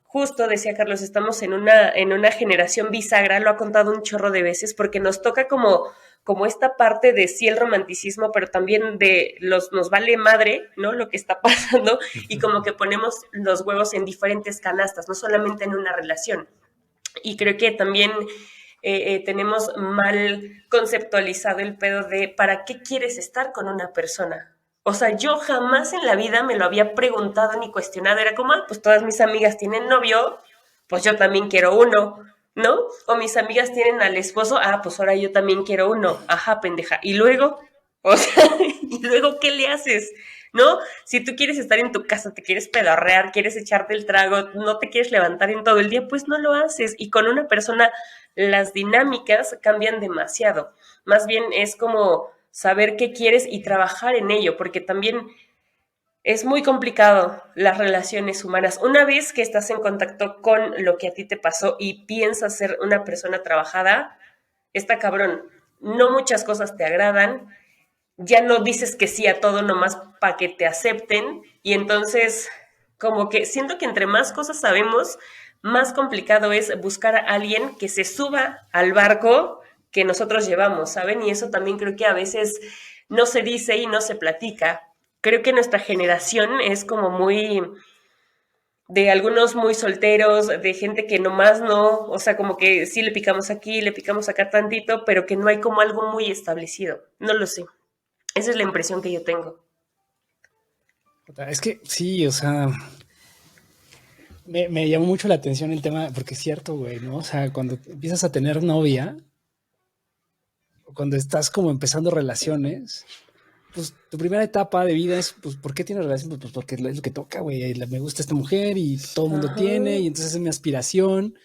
justo, decía Carlos, estamos en una generación bisagra, lo ha contado un chorro de veces, porque nos toca como esta parte de sí el romanticismo, pero también nos vale madre, ¿no? Lo que está pasando y como que ponemos los huevos en diferentes canastas, no solamente en una relación. Y creo que también tenemos mal conceptualizado el pedo de ¿para qué quieres estar con una persona? O sea, yo jamás en la vida me lo había preguntado ni cuestionado. Era como, pues todas mis amigas tienen novio, pues yo también quiero uno, ¿no? O mis amigas tienen al esposo, pues ahora yo también quiero uno. Ajá, pendeja. Y luego, o sea, ¿y luego qué le haces? ¿No? Si tú quieres estar en tu casa, te quieres pedorrear, quieres echarte el trago, no te quieres levantar en todo el día, pues no lo haces. Y con una persona las dinámicas cambian demasiado. Más bien es como saber qué quieres y trabajar en ello, porque también es muy complicado las relaciones humanas. Una vez que estás en contacto con lo que a ti te pasó y piensas ser una persona trabajada, está cabrón. No muchas cosas te agradan, ya no dices que sí a todo nomás para que te acepten y entonces como que siento que entre más cosas sabemos, más complicado es buscar a alguien que se suba al barco que nosotros llevamos, ¿saben? Y eso también creo que a veces no se dice y no se platica. Creo que nuestra generación es como muy de algunos muy solteros, de gente que nomás no, o sea, como que sí le picamos aquí, le picamos acá tantito, pero que no hay como algo muy establecido. No lo sé. Esa es la impresión que yo tengo. Es que sí, o sea, me llamó mucho la atención el tema, porque es cierto, güey, ¿no? O sea, cuando empiezas a tener novia, cuando estás como empezando relaciones, pues tu primera etapa de vida es, pues, ¿por qué tienes relación? Pues porque es lo que toca, güey. Me gusta esta mujer y todo el mundo tiene, y entonces es mi aspiración.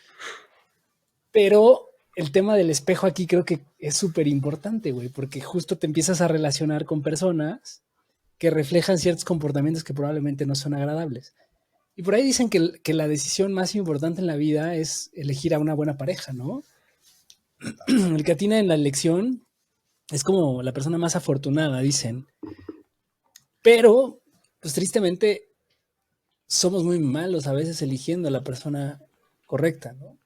Pero el tema del espejo aquí creo que es súper importante, güey, porque justo te empiezas a relacionar con personas que reflejan ciertos comportamientos que probablemente no son agradables. Y por ahí dicen que la decisión más importante en la vida es elegir a una buena pareja, ¿no? El que atina en la elección es como la persona más afortunada, dicen. Pero, pues tristemente, somos muy malos a veces eligiendo a la persona correcta, ¿no?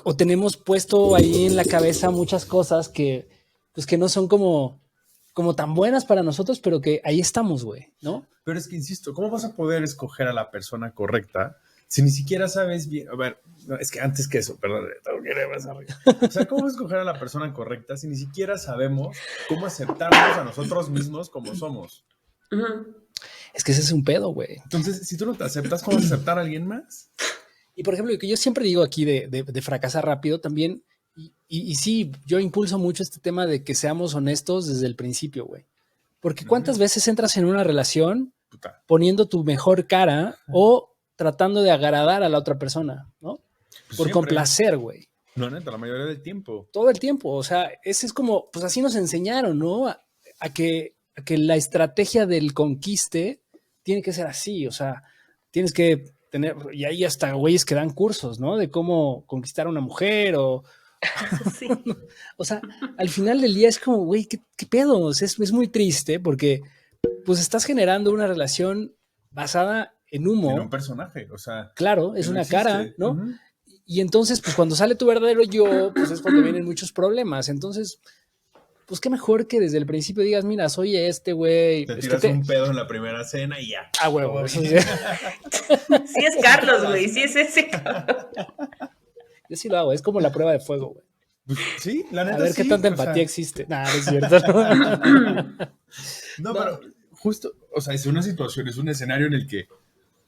O tenemos puesto ahí en la cabeza muchas cosas que, pues, que no son como tan buenas para nosotros, pero que ahí estamos, güey, ¿no? Pero es que, insisto, ¿cómo vas a poder escoger a la persona correcta si ni siquiera sabes bien? A ver, no, es que antes que eso, perdón, tengo que ir más arriba. O sea, ¿cómo escoger a la persona correcta si ni siquiera sabemos cómo aceptarnos a nosotros mismos como somos? Es que ese es un pedo, güey. Entonces, si tú no te aceptas, ¿cómo vas a aceptar a alguien más? Y por ejemplo, lo que yo siempre digo aquí de fracasar rápido, también Y sí, yo impulso mucho este tema de que seamos honestos desde el principio, güey. Porque ¿cuántas veces entras en una relación Puta. poniendo tu mejor cara o tratando de agradar a la otra persona, ¿no? Pues Por siempre. complacer, güey. No, neta, la mayoría del tiempo. Todo el tiempo. O sea, ese es como, pues así nos enseñaron, ¿no? A que la estrategia del conquiste tiene que ser así. O sea, tienes que tener, y hay hasta güeyes que dan cursos, ¿no? De cómo conquistar a una mujer Sí. o sea, al final del día es como, güey, ¿qué pedo? O sea, es muy triste porque pues estás generando una relación basada en humo. En un personaje, o sea. Claro, es no una existe. cara, ¿no? Y entonces, pues cuando sale tu verdadero yo, pues es cuando vienen muchos problemas. Entonces, pues qué mejor que desde el principio digas, mira, soy este güey. Te tiras un pedo en la primera cena y ya. Ah, huevo, eso sí. Sí es Carlos, güey, sí es ese cabrón. Yo sí lo hago, es como la prueba de fuego, güey. Pues, sí, la neta A ver sí, qué tanta o sea, empatía existe. Nah, no es cierto. No, pero justo, o sea, es una situación, es un escenario en el que,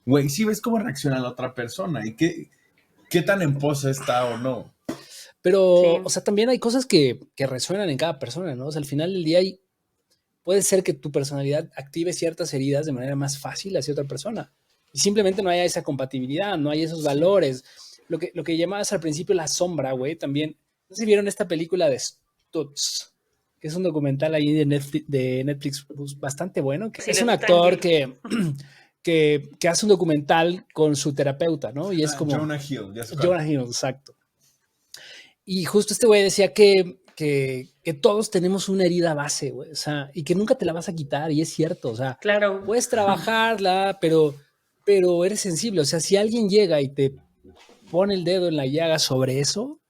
güey, sí ves cómo reacciona la otra persona y qué tan en pos está o no. Pero, Sí. o sea, también hay cosas que resuenan en cada persona, ¿no? O sea, al final del día puede ser que tu personalidad active ciertas heridas de manera más fácil hacia otra persona. Y simplemente no haya esa compatibilidad, no hay esos valores. Lo que llamabas al principio la sombra, güey, también. No sé si vieron esta película de Stutz, que es un documental ahí de Netflix pues, bastante bueno. Que Sí, es lo un vi actor también. que hace un documental con su terapeuta, ¿no? Y es como... Jonah Hill, ya sé cuál. Jonah Hill, exacto. Y justo este güey decía que todos tenemos una herida base, güey, o sea, y que nunca te la vas a quitar, y es cierto, o sea, Claro. puedes trabajarla, pero eres sensible, o sea, si alguien llega y te pone el dedo en la llaga sobre eso,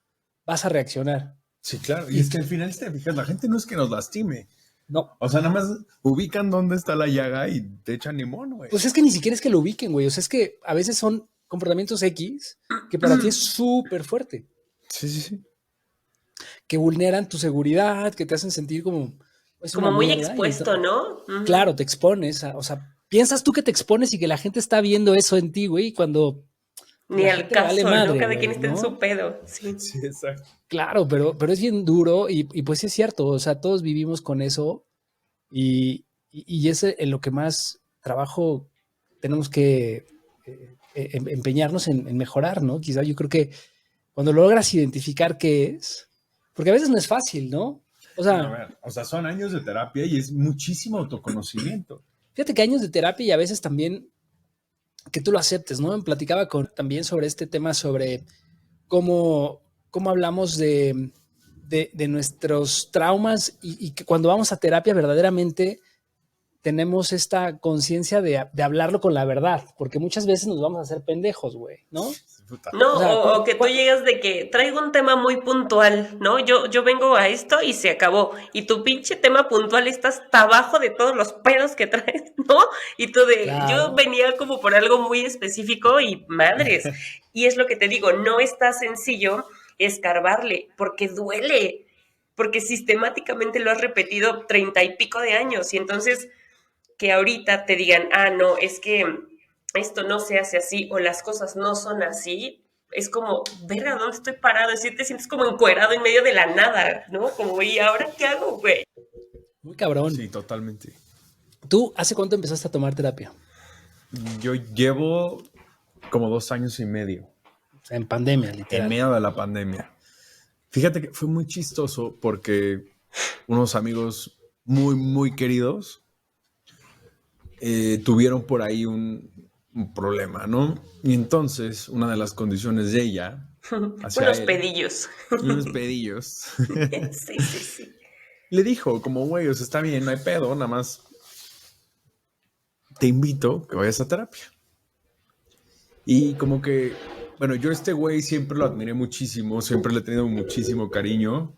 vas a reaccionar. Sí, claro, y es que al final, si te fijas, la gente no es que nos lastime. No, O sea, nada más ubican dónde está la llaga y te echan limón, güey. pues es que ni siquiera es que lo ubiquen, güey, o sea, es que a veces son comportamientos X que para ti es súper fuerte, Sí, sí, sí. que vulneran tu seguridad, que te hacen sentir como... Es Como una muy mierda, y expuesto, ¿no? Ujú. claro, te expones, o sea, piensas tú que te expones y que la gente está viendo eso en ti, güey, cuando Ni la al gente le vale caso, ¿no? madre, Cada quien güey, está en ¿no? su pedo. Sí. Sí, exacto. Claro, pero es bien duro y pues sí es cierto, o sea, todos vivimos con eso y es en lo que más trabajo tenemos que empeñarnos en mejorar, ¿no? Quizá yo creo que cuando logras identificar qué es, porque a veces no es fácil, ¿no? O A sea, ver, o sea, son años de terapia y es muchísimo autoconocimiento. fíjate que años de terapia y a veces también que tú lo aceptes, ¿no? Platicaba también sobre este tema, sobre cómo hablamos de nuestros traumas y que cuando vamos a terapia verdaderamente tenemos esta conciencia de hablarlo con la verdad, porque muchas veces nos vamos a hacer pendejos, güey, ¿no? Puta. No, O sea, o que tú llegas de que traigo un tema muy puntual, ¿no? Yo vengo a esto y se acabó. Y tu pinche tema puntual está hasta abajo de todos los pedos que traes, ¿no? Y tú de, Claro. yo venía como por algo muy específico y madres. Y es lo que te digo, no está sencillo escarbarle, porque duele, porque sistemáticamente lo has repetido 30 y pico de años. Y entonces que ahorita te digan, ah, no, es que esto no se hace así o las cosas no son así, es como, verga, ¿dónde estoy parado? Es decir, te sientes como encuerado en medio de la nada, ¿no? Como, ¿y ahora qué hago, güey? Muy cabrón. Sí, totalmente. ¿Tú hace cuánto empezaste a tomar terapia? Yo llevo como 2 años y medio. O sea, en pandemia, En literal. medio de la pandemia. Fíjate que fue muy chistoso porque unos amigos muy, muy queridos tuvieron por ahí un problema, ¿no? Y entonces, una de las condiciones de ella, hacia Unos él, pedillos. unos pedillos, Sí, sí, sí. le dijo como, güey, o sea, está bien, no hay pedo, nada más te invito que vayas a terapia. Y como que, bueno, yo a este güey siempre lo admiré muchísimo, siempre le he tenido muchísimo cariño,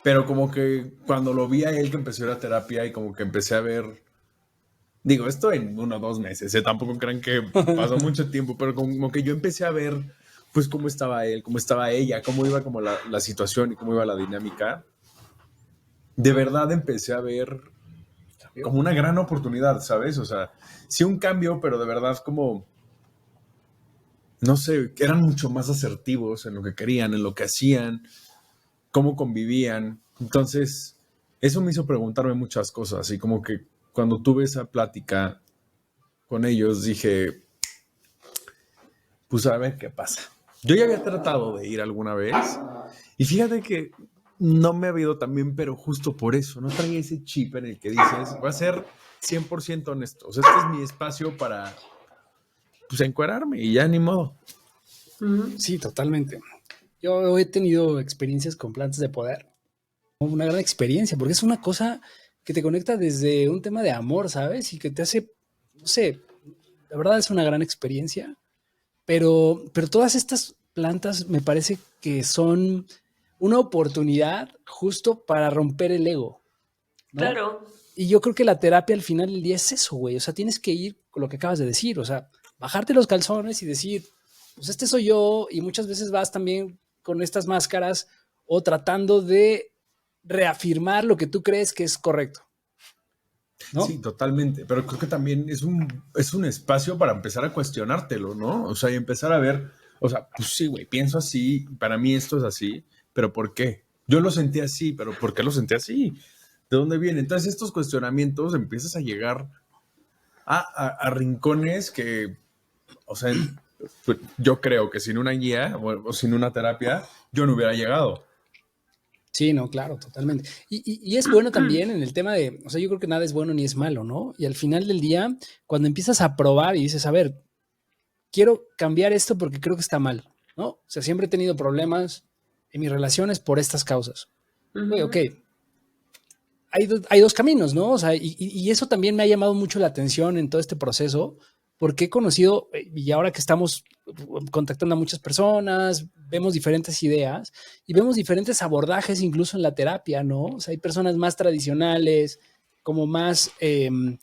pero como que cuando lo vi a él que empezó a ir a terapia y como que empecé a ver, digo, esto en 1 o 2 meses, tampoco crean que pasó mucho tiempo, pero como que yo empecé a ver, pues, cómo estaba él, cómo estaba ella, cómo iba como la situación y cómo iba la dinámica. De verdad empecé a ver como una gran oportunidad, ¿sabes? O sea, sí un cambio, pero de verdad como no sé, eran mucho más asertivos en lo que querían, en lo que hacían, cómo convivían. Entonces, eso me hizo preguntarme muchas cosas y como que cuando tuve esa plática con ellos dije, pues a ver qué pasa. Yo ya había tratado de ir alguna vez y fíjate que no me ha ido tan bien, pero justo por eso, no traía ese chip en el que dices, voy a ser 100% honesto. O sea, este es mi espacio para, pues, encuerarme y ya ni modo. Sí, totalmente. Yo he tenido experiencias con plantas de poder. Una gran experiencia, porque es una cosa que te conecta desde un tema de amor, ¿sabes? Y que te hace, no sé, la verdad es una gran experiencia, pero todas estas plantas me parece que son una oportunidad justo para romper el ego, ¿no? Claro. Y yo creo que la terapia al final del día es eso, güey. O sea, tienes que ir con lo que acabas de decir, o sea, bajarte los calzones y decir, pues este soy yo, y muchas veces vas también con estas máscaras o tratando de reafirmar lo que tú crees que es correcto, ¿no? Sí, totalmente, pero creo que también es un espacio para empezar a cuestionártelo, ¿no? O sea, y empezar a ver, o sea, pues sí, güey, pienso así, para mí esto es así, pero ¿por qué? Yo lo sentí así, pero ¿por qué lo sentí así? ¿De dónde viene? Entonces estos cuestionamientos empiezas a llegar a rincones que, o sea, pues, yo creo que sin una guía o sin una terapia, yo no hubiera llegado. Sí, no, claro, totalmente. Y es bueno también en el tema de, o sea, yo creo que nada es bueno ni es malo, ¿no? Y al final del día, cuando empiezas a probar y dices, a ver, quiero cambiar esto porque creo que está mal, ¿no? O sea, siempre he tenido problemas en mis relaciones por estas causas. Oye, ok, hay dos caminos, ¿no? O sea, y eso también me ha llamado mucho la atención en todo este proceso, porque he conocido, y ahora que estamos contactando a muchas personas, vemos diferentes ideas y vemos diferentes abordajes incluso en la terapia, ¿no? O sea, hay personas más tradicionales, como más en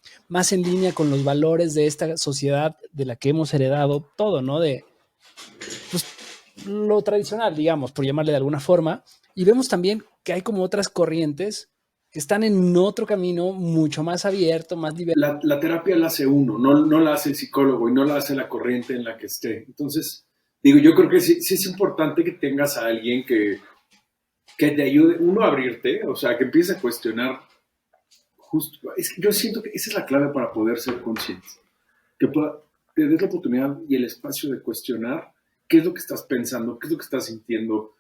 línea con los valores de esta sociedad de la que hemos heredado todo, ¿no? De pues, lo tradicional, digamos, por llamarle de alguna forma. Y vemos también que hay como otras corrientes que están en otro camino mucho más abierto, más diverso. La terapia la hace uno, no la hace el psicólogo y no la hace la corriente en la que esté. Entonces, digo, yo creo que sí es importante que tengas a alguien que te ayude, uno, a abrirte, o sea, que empiece a cuestionar. Justo, es que yo siento que esa es la clave para poder ser consciente. Que te des la oportunidad y el espacio de cuestionar qué es lo que estás pensando, qué es lo que estás sintiendo,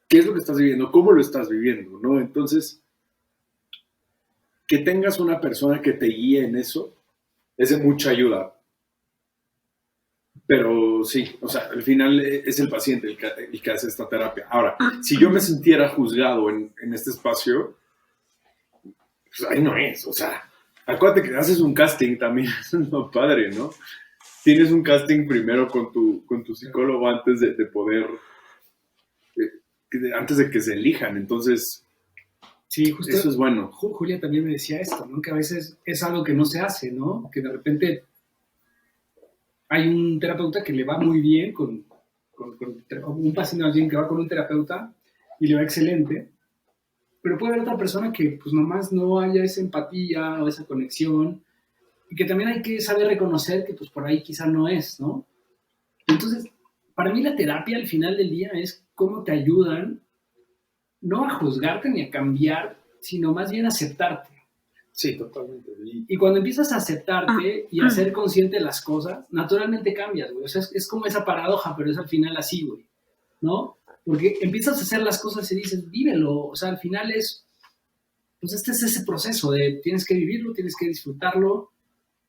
qué es lo que estás viviendo, cómo lo estás viviendo, ¿no? Entonces, que tengas una persona que te guíe en eso es de mucha ayuda. Pero sí, o sea, al final es el paciente el que hace esta terapia. Ahora, si yo me sintiera juzgado en este espacio, pues ahí no es, o sea, acuérdate que haces un casting también, eso es lo padre, ¿no? Tienes un casting primero con tu psicólogo antes de poder, antes de que se elijan, entonces, sí, justo eso es bueno. Julia también me decía esto, ¿no? Que a veces es algo que no se hace, ¿no? Que de repente hay un terapeuta que le va muy bien con un paciente más bien que va con un terapeuta y le va excelente, pero puede haber otra persona que pues nomás no haya esa empatía o esa conexión y que también hay que saber reconocer que pues por ahí quizá no es, ¿no? Entonces, para mí la terapia al final del día es cómo te ayudan no a juzgarte ni a cambiar, sino más bien a aceptarte. Sí, totalmente. Y cuando empiezas a aceptarte y a ser consciente de las cosas, naturalmente cambias, güey. O sea, es como esa paradoja, pero es al final así, güey, ¿no? Porque empiezas a hacer las cosas y dices, vívelo. O sea, al final pues este es ese proceso de tienes que vivirlo, tienes que disfrutarlo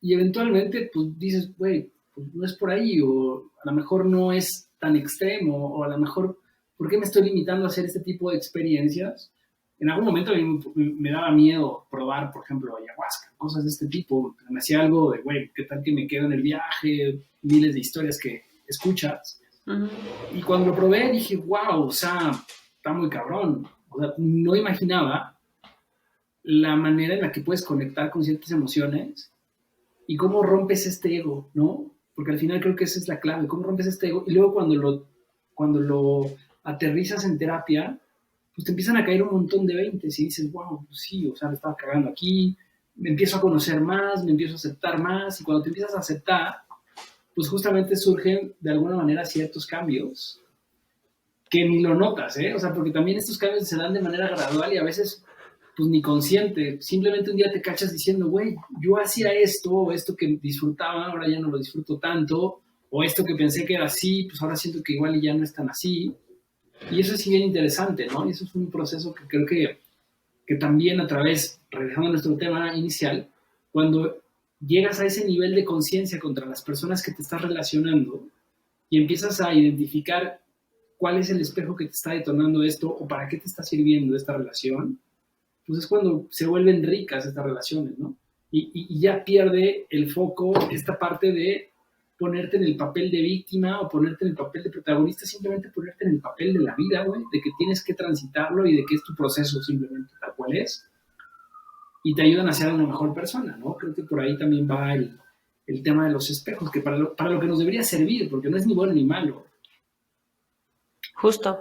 y eventualmente, pues dices, güey, pues no es por ahí o a lo mejor no es tan extremo o a lo mejor, ¿por qué me estoy limitando a hacer este tipo de experiencias? En algún momento a mí me daba miedo probar, por ejemplo, ayahuasca, cosas de este tipo. Me hacía algo de, güey, ¿qué tal que me quedo en el viaje? Miles de historias que escuchas. Y cuando lo probé dije, wow, o sea, está muy cabrón. O sea, no imaginaba la manera en la que puedes conectar con ciertas emociones y cómo rompes este ego, ¿no? Porque al final creo que esa es la clave, cómo rompes este ego. Y luego cuando lo aterrizas en terapia, pues te empiezan a caer un montón de veintes y dices, wow, pues sí, o sea, me estaba cagando aquí, me empiezo a conocer más, me empiezo a aceptar más, y cuando te empiezas a aceptar, pues justamente surgen de alguna manera ciertos cambios que ni lo notas, ¿eh? O sea, porque también estos cambios se dan de manera gradual y a veces pues ni consciente, simplemente un día te cachas diciendo, güey, yo hacía esto, o esto que disfrutaba, ahora ya no lo disfruto tanto, o esto que pensé que era así, pues ahora siento que igual ya no es tan así. Y eso es bien interesante, ¿no? Y eso es un proceso que creo que también a través, regresando a nuestro tema inicial, cuando llegas a ese nivel de conciencia contra las personas que te estás relacionando y empiezas a identificar cuál es el espejo que te está detonando esto o para qué te está sirviendo esta relación, pues es cuando se vuelven ricas estas relaciones, ¿no? Y ya pierde el foco esta parte de ponerte en el papel de víctima o ponerte en el papel de protagonista, simplemente ponerte en el papel de la vida, güey, de que tienes que transitarlo y de que es tu proceso simplemente tal cual es, y te ayudan a ser una mejor persona, ¿no? Creo que por ahí también va el tema de los espejos, que para lo que nos debería servir, porque no es ni bueno ni malo, Justo.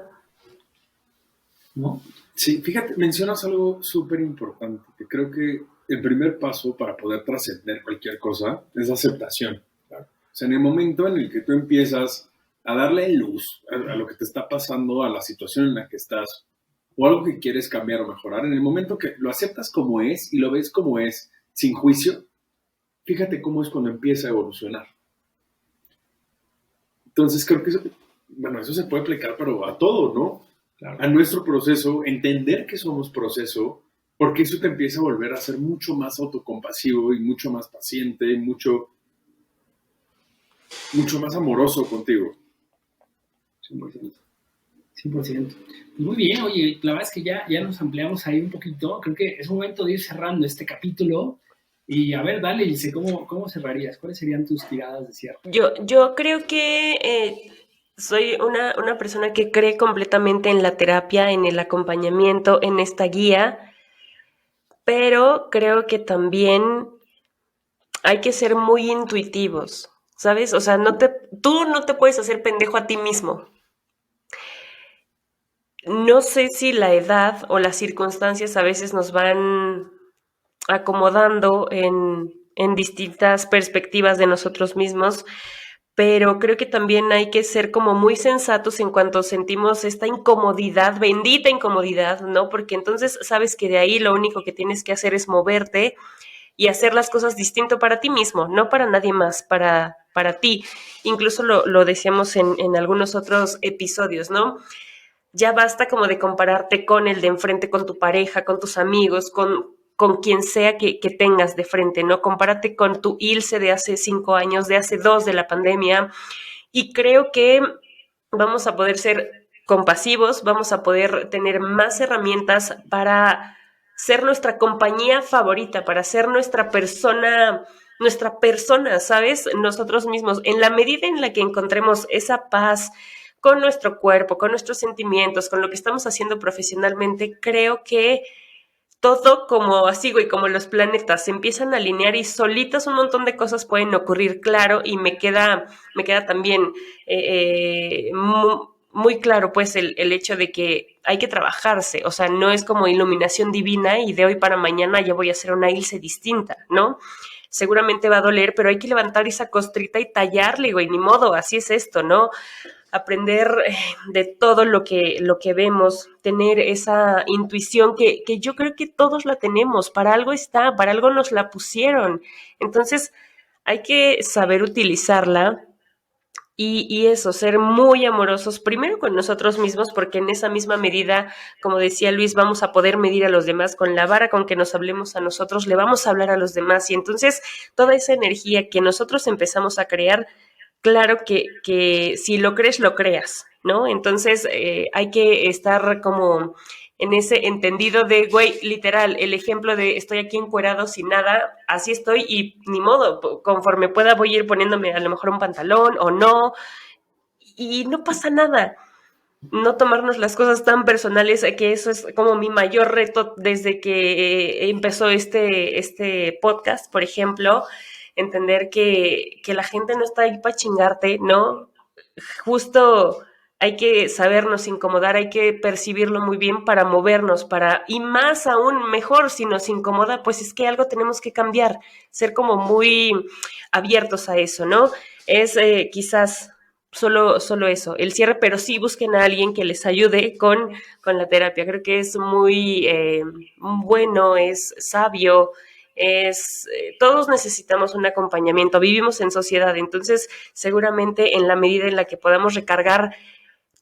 ¿no? Sí, fíjate, mencionas algo súper importante, que creo que el primer paso para poder trascender cualquier cosa es la aceptación. ¿Claro? O sea, en el momento en el que tú empiezas a darle luz a lo que te está pasando, a la situación en la que estás, o algo que quieres cambiar o mejorar, en el momento que lo aceptas como es y lo ves como es, sin juicio, fíjate cómo es cuando empieza a evolucionar. Entonces creo que eso se puede aplicar, pero a todo, ¿no? Claro. A nuestro proceso, entender que somos proceso, porque eso te empieza a volver a ser mucho más autocompasivo y mucho más paciente y mucho más amoroso contigo. 100%. 100%. Muy bien, oye, la verdad es que ya nos ampliamos ahí un poquito. Creo que es momento de ir cerrando este capítulo. Y a ver, dale, Ilse, ¿cómo cerrarías? ¿Cuáles serían tus tiradas de cierre? Yo creo que soy una persona que cree completamente en la terapia, en el acompañamiento, en esta guía, pero creo que también hay que ser muy intuitivos, ¿sabes? O sea, tú no te puedes hacer pendejo a ti mismo. No sé si la edad o las circunstancias a veces nos van acomodando en distintas perspectivas de nosotros mismos, pero creo que también hay que ser como muy sensatos en cuanto sentimos esta incomodidad, bendita incomodidad, ¿no? Porque entonces sabes que de ahí lo único que tienes que hacer es moverte y hacer las cosas distinto para ti mismo, no para nadie más, para ti. Incluso lo decíamos en algunos otros episodios, ¿no? Ya basta como de compararte con el de enfrente, con tu pareja, con tus amigos, con quien sea que tengas de frente, ¿no? Compárate con tu Ilse de hace 5 años, de hace 2 de la pandemia, y creo que vamos a poder ser compasivos, vamos a poder tener más herramientas para ser nuestra compañía favorita, para ser nuestra persona, ¿sabes? Nosotros mismos, en la medida en la que encontremos esa paz con nuestro cuerpo, con nuestros sentimientos, con lo que estamos haciendo profesionalmente, creo que todo como así, güey, como los planetas se empiezan a alinear y solitas un montón de cosas pueden ocurrir, claro, y me queda también muy claro pues el hecho de que hay que trabajarse, o sea, no es como iluminación divina y de hoy para mañana ya voy a hacer una Ilse distinta, ¿no? Seguramente va a doler, pero hay que levantar esa costrita y tallarle, güey, ni modo, así es esto, ¿no? Aprender de todo lo que vemos, tener esa intuición que yo creo que todos la tenemos, para algo está, para algo nos la pusieron. Entonces hay que saber utilizarla y eso, ser muy amorosos primero con nosotros mismos, porque en esa misma medida, como decía Luis, vamos a poder medir a los demás con la vara con que nos hablemos a nosotros, le vamos a hablar a los demás y entonces toda esa energía que nosotros empezamos a crear, claro que si lo crees, lo creas, ¿no? Entonces hay que estar como en ese entendido de, güey, literal, el ejemplo de estoy aquí encuerado sin nada, así estoy y ni modo, conforme pueda voy a ir poniéndome a lo mejor un pantalón o no, y no pasa nada. No tomarnos las cosas tan personales, que eso es como mi mayor reto desde que empezó este podcast, por ejemplo, entender que la gente no está ahí para chingarte, ¿no? Justo hay que sabernos incomodar, hay que percibirlo muy bien para movernos, y más aún mejor si nos incomoda, pues es que algo tenemos que cambiar, ser como muy abiertos a eso, ¿no? Es quizás solo eso, el cierre, pero sí busquen a alguien que les ayude con la terapia. Creo que es muy bueno, es sabio, todos necesitamos un acompañamiento, vivimos en sociedad, entonces seguramente en la medida en la que podamos recargar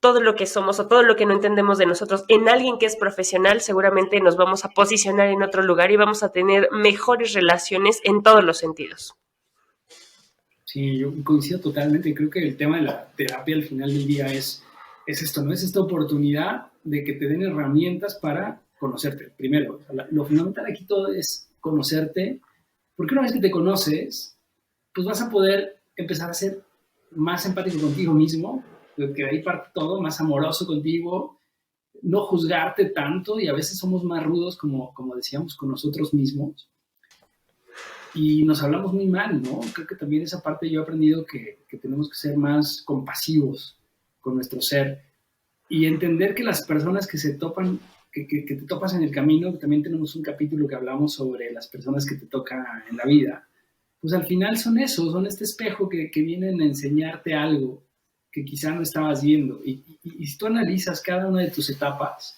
todo lo que somos o todo lo que no entendemos de nosotros en alguien que es profesional, seguramente nos vamos a posicionar en otro lugar y vamos a tener mejores relaciones en todos los sentidos. Sí, yo coincido totalmente. Creo que el tema de la terapia al final del día es esto, ¿no? Es esta oportunidad de que te den herramientas para conocerte. Primero, lo fundamental aquí todo es conocerte, porque una vez que te conoces, pues vas a poder empezar a ser más empático contigo mismo, que de ahí parte todo, más amoroso contigo, no juzgarte tanto, y a veces somos más rudos, como decíamos, con nosotros mismos, y nos hablamos muy mal, ¿no? Creo que también esa parte yo he aprendido que tenemos que ser más compasivos con nuestro ser y entender que las personas que se topan, que te topas en el camino, que también tenemos un capítulo que hablamos sobre las personas que te tocan en la vida, pues al final son eso, son este espejo que vienen a enseñarte algo que quizá no estabas viendo. Y si tú analizas cada una de tus etapas,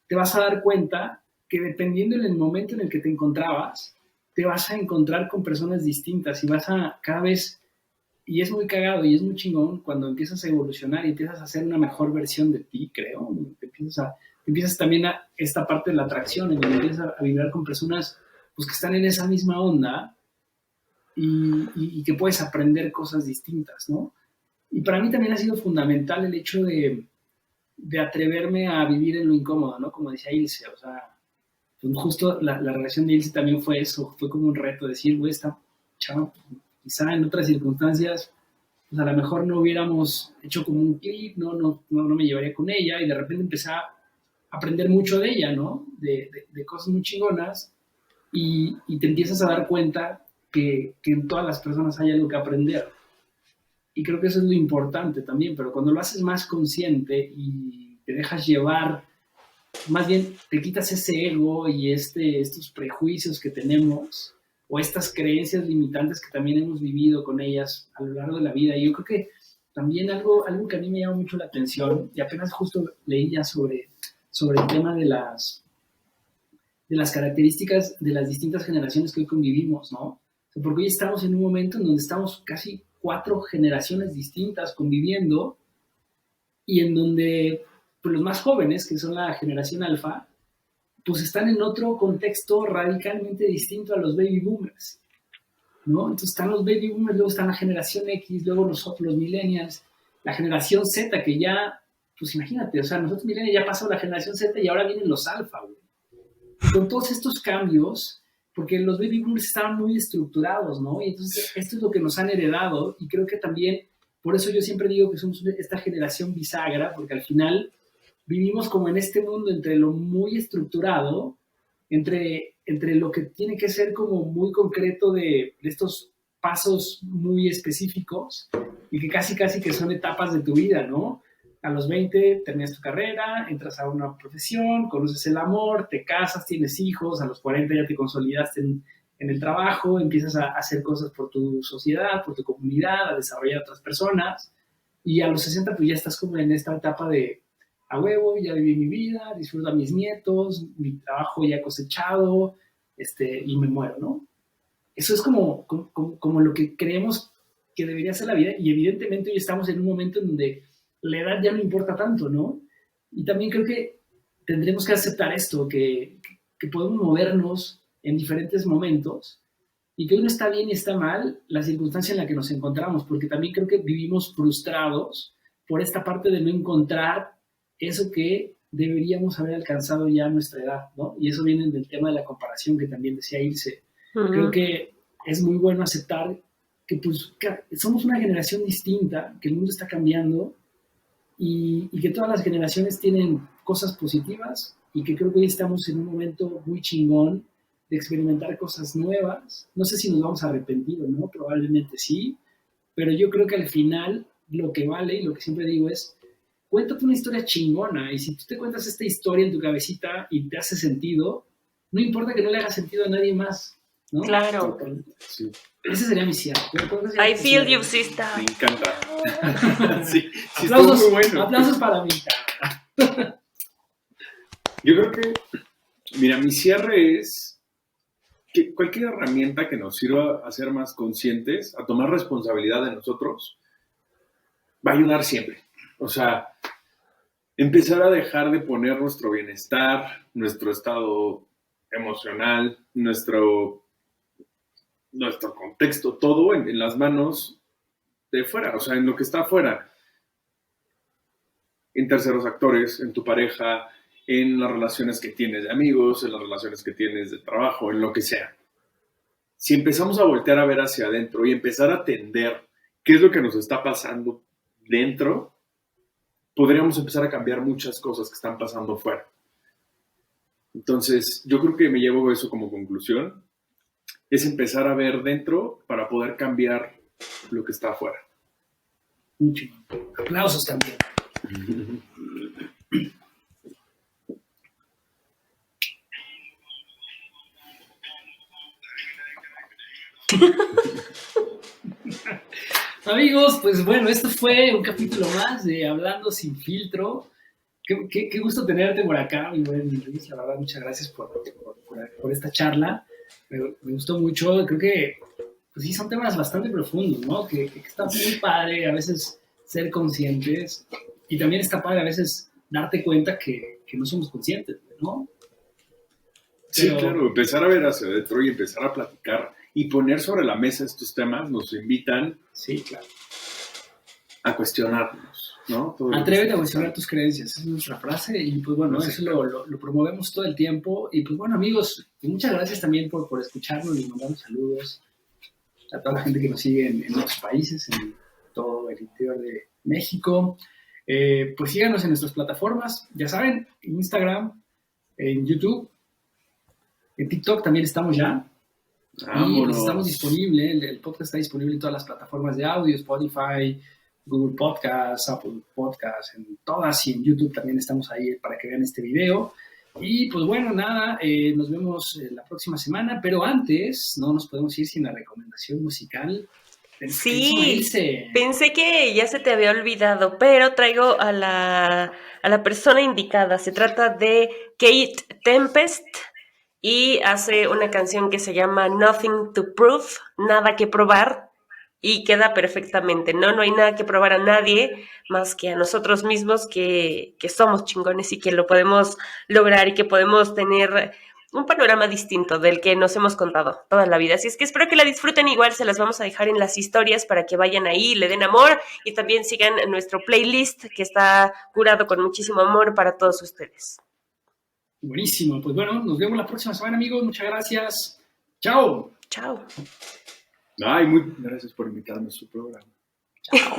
te vas a dar cuenta que dependiendo del momento en el que te encontrabas, te vas a encontrar con personas distintas y vas a cada vez, y es muy cagado y es muy chingón cuando empiezas a evolucionar y empiezas a ser una mejor versión de ti, creo. Empiezas también a esta parte de la atracción, en donde empiezas a vibrar con personas pues, que están en esa misma onda y que puedes aprender cosas distintas, ¿no? Y para mí también ha sido fundamental el hecho de atreverme a vivir en lo incómodo, ¿no? Como decía Ilse, o sea, justo la relación de Ilse también fue eso, fue como un reto, decir, güey, esta chava, quizá en otras circunstancias, pues a lo mejor no hubiéramos hecho como un clic, no me llevaría con ella, y de repente empecé a aprender mucho de ella, ¿no? De cosas muy chingonas, y te empiezas a dar cuenta que en todas las personas hay algo que aprender. Y creo que eso es lo importante también, pero cuando lo haces más consciente y te dejas llevar, más bien te quitas ese ego y estos prejuicios que tenemos o estas creencias limitantes que también hemos vivido con ellas a lo largo de la vida. Y yo creo que también algo que a mí me llama mucho la atención, y apenas justo leí ya sobre el tema de las características de las distintas generaciones que hoy convivimos, ¿no? O sea, porque hoy estamos en un momento en donde estamos casi 4 generaciones distintas conviviendo, y en donde pues, los más jóvenes, que son la generación alfa, pues están en otro contexto radicalmente distinto a los baby boomers, ¿no? Entonces están los baby boomers, luego están la generación X, luego nosotros los millennials, la generación Z, que ya, pues imagínate, o sea, nosotros millennials ya pasó la generación Z y ahora vienen los alfa, güey. Y con todos estos cambios, porque los baby boomers estaban muy estructurados, ¿no? Y entonces esto es lo que nos han heredado, y creo que también, por eso yo siempre digo que somos esta generación bisagra, porque al final vivimos como en este mundo entre lo muy estructurado, entre lo que tiene que ser como muy concreto de estos pasos muy específicos, y que casi que son etapas de tu vida, ¿no? A los 20 terminas tu carrera, entras a una profesión, conoces el amor, te casas, tienes hijos, a los 40 ya te consolidaste en el trabajo, empiezas a hacer cosas por tu sociedad, por tu comunidad, a desarrollar a otras personas, y a los 60 pues ya estás como en esta etapa de a huevo, ya viví mi vida, disfruto a mis nietos, mi trabajo ya cosechado, y me muero, ¿no? Eso es como lo que creemos que debería ser la vida, y evidentemente hoy estamos en un momento en donde la edad ya no importa tanto, ¿no? Y también creo que tendremos que aceptar esto, que podemos movernos en diferentes momentos, y que uno está bien y está mal la circunstancia en la que nos encontramos, porque también creo que vivimos frustrados por esta parte de no encontrar eso que deberíamos haber alcanzado ya a nuestra edad, ¿no? Y eso viene del tema de la comparación que también decía Ilse. Creo que es muy bueno aceptar que pues somos una generación distinta, que el mundo está cambiando, y que todas las generaciones tienen cosas positivas, y que creo que hoy estamos en un momento muy chingón de experimentar cosas nuevas. No sé si nos vamos a arrepentir o no, probablemente sí, pero yo creo que al final lo que vale, y lo que siempre digo es, cuéntate una historia chingona. Y si tú te cuentas esta historia en tu cabecita y te hace sentido, no importa que no le haga sentido a nadie más, ¿no? Claro. Sí, Ese sería mi cierre. I feel you, sister. me encanta. Sí, estuvo Aplausos, muy bueno. aplausos para mí. Yo creo que, mira, mi cierre es que cualquier herramienta que nos sirva a ser más conscientes, a tomar responsabilidad de nosotros, va a ayudar siempre. O sea, empezar a dejar de poner nuestro bienestar, nuestro estado emocional, nuestro contexto, todo en las manos de fuera, o sea, en lo que está afuera, en terceros actores, en tu pareja, en las relaciones que tienes de amigos, en las relaciones que tienes de trabajo, en lo que sea. Si empezamos a voltear a ver hacia adentro y empezar a atender qué es lo que nos está pasando dentro, podríamos empezar a cambiar muchas cosas que están pasando fuera. Entonces, yo creo que me llevo eso como conclusión, es empezar a ver dentro para poder cambiar lo que está afuera. Mucho. Aplausos también. Amigos, pues bueno, esto fue un capítulo más de Hablando Sin Filtro. Qué gusto tenerte por acá, mi buen Luis. La verdad, muchas gracias por esta charla. Me gustó mucho. Creo que pues sí, son temas bastante profundos, ¿no? Que está muy padre a veces ser conscientes y también está padre a veces darte cuenta que no somos conscientes, ¿no? Sí, claro, empezar a ver hacia adentro y empezar a platicar y poner sobre la mesa estos temas nos invitan, sí, claro, a cuestionarnos, ¿no? Atrévete a cuestionar tus creencias, esa es nuestra frase y pues bueno, no sé, eso lo promovemos todo el tiempo y pues bueno, amigos, muchas gracias también por escucharnos y mandar saludos a toda la gente que nos sigue en otros países, en todo el interior de México. Pues síganos en nuestras plataformas, ya saben, en Instagram, en YouTube, en TikTok también estamos ya. Y pues estamos disponibles, el podcast está disponible en todas las plataformas de audio, Spotify, Google Podcasts, Apple Podcasts, en todas, y en YouTube también estamos ahí para que vean este video. Y pues bueno, nada, nos vemos la próxima semana, pero antes no nos podemos ir sin la recomendación musical. Sí, pensé que ya se te había olvidado, pero traigo a la persona indicada. Se trata de Kate Tempest y hace una canción que se llama Nothing to Prove, nada que probar, y queda perfectamente. No hay nada que probar a nadie más que a nosotros mismos que somos chingones y que lo podemos lograr y que podemos tener un panorama distinto del que nos hemos contado toda la vida. Así es que espero que la disfruten. Igual se las vamos a dejar en las historias para que vayan ahí, le den amor y también sigan nuestro playlist que está curado con muchísimo amor para todos ustedes. Buenísimo. Pues bueno, nos vemos la próxima semana, amigos. Muchas gracias. Chao. Chao. Ay, muy gracias por invitarme a su programa. Chao.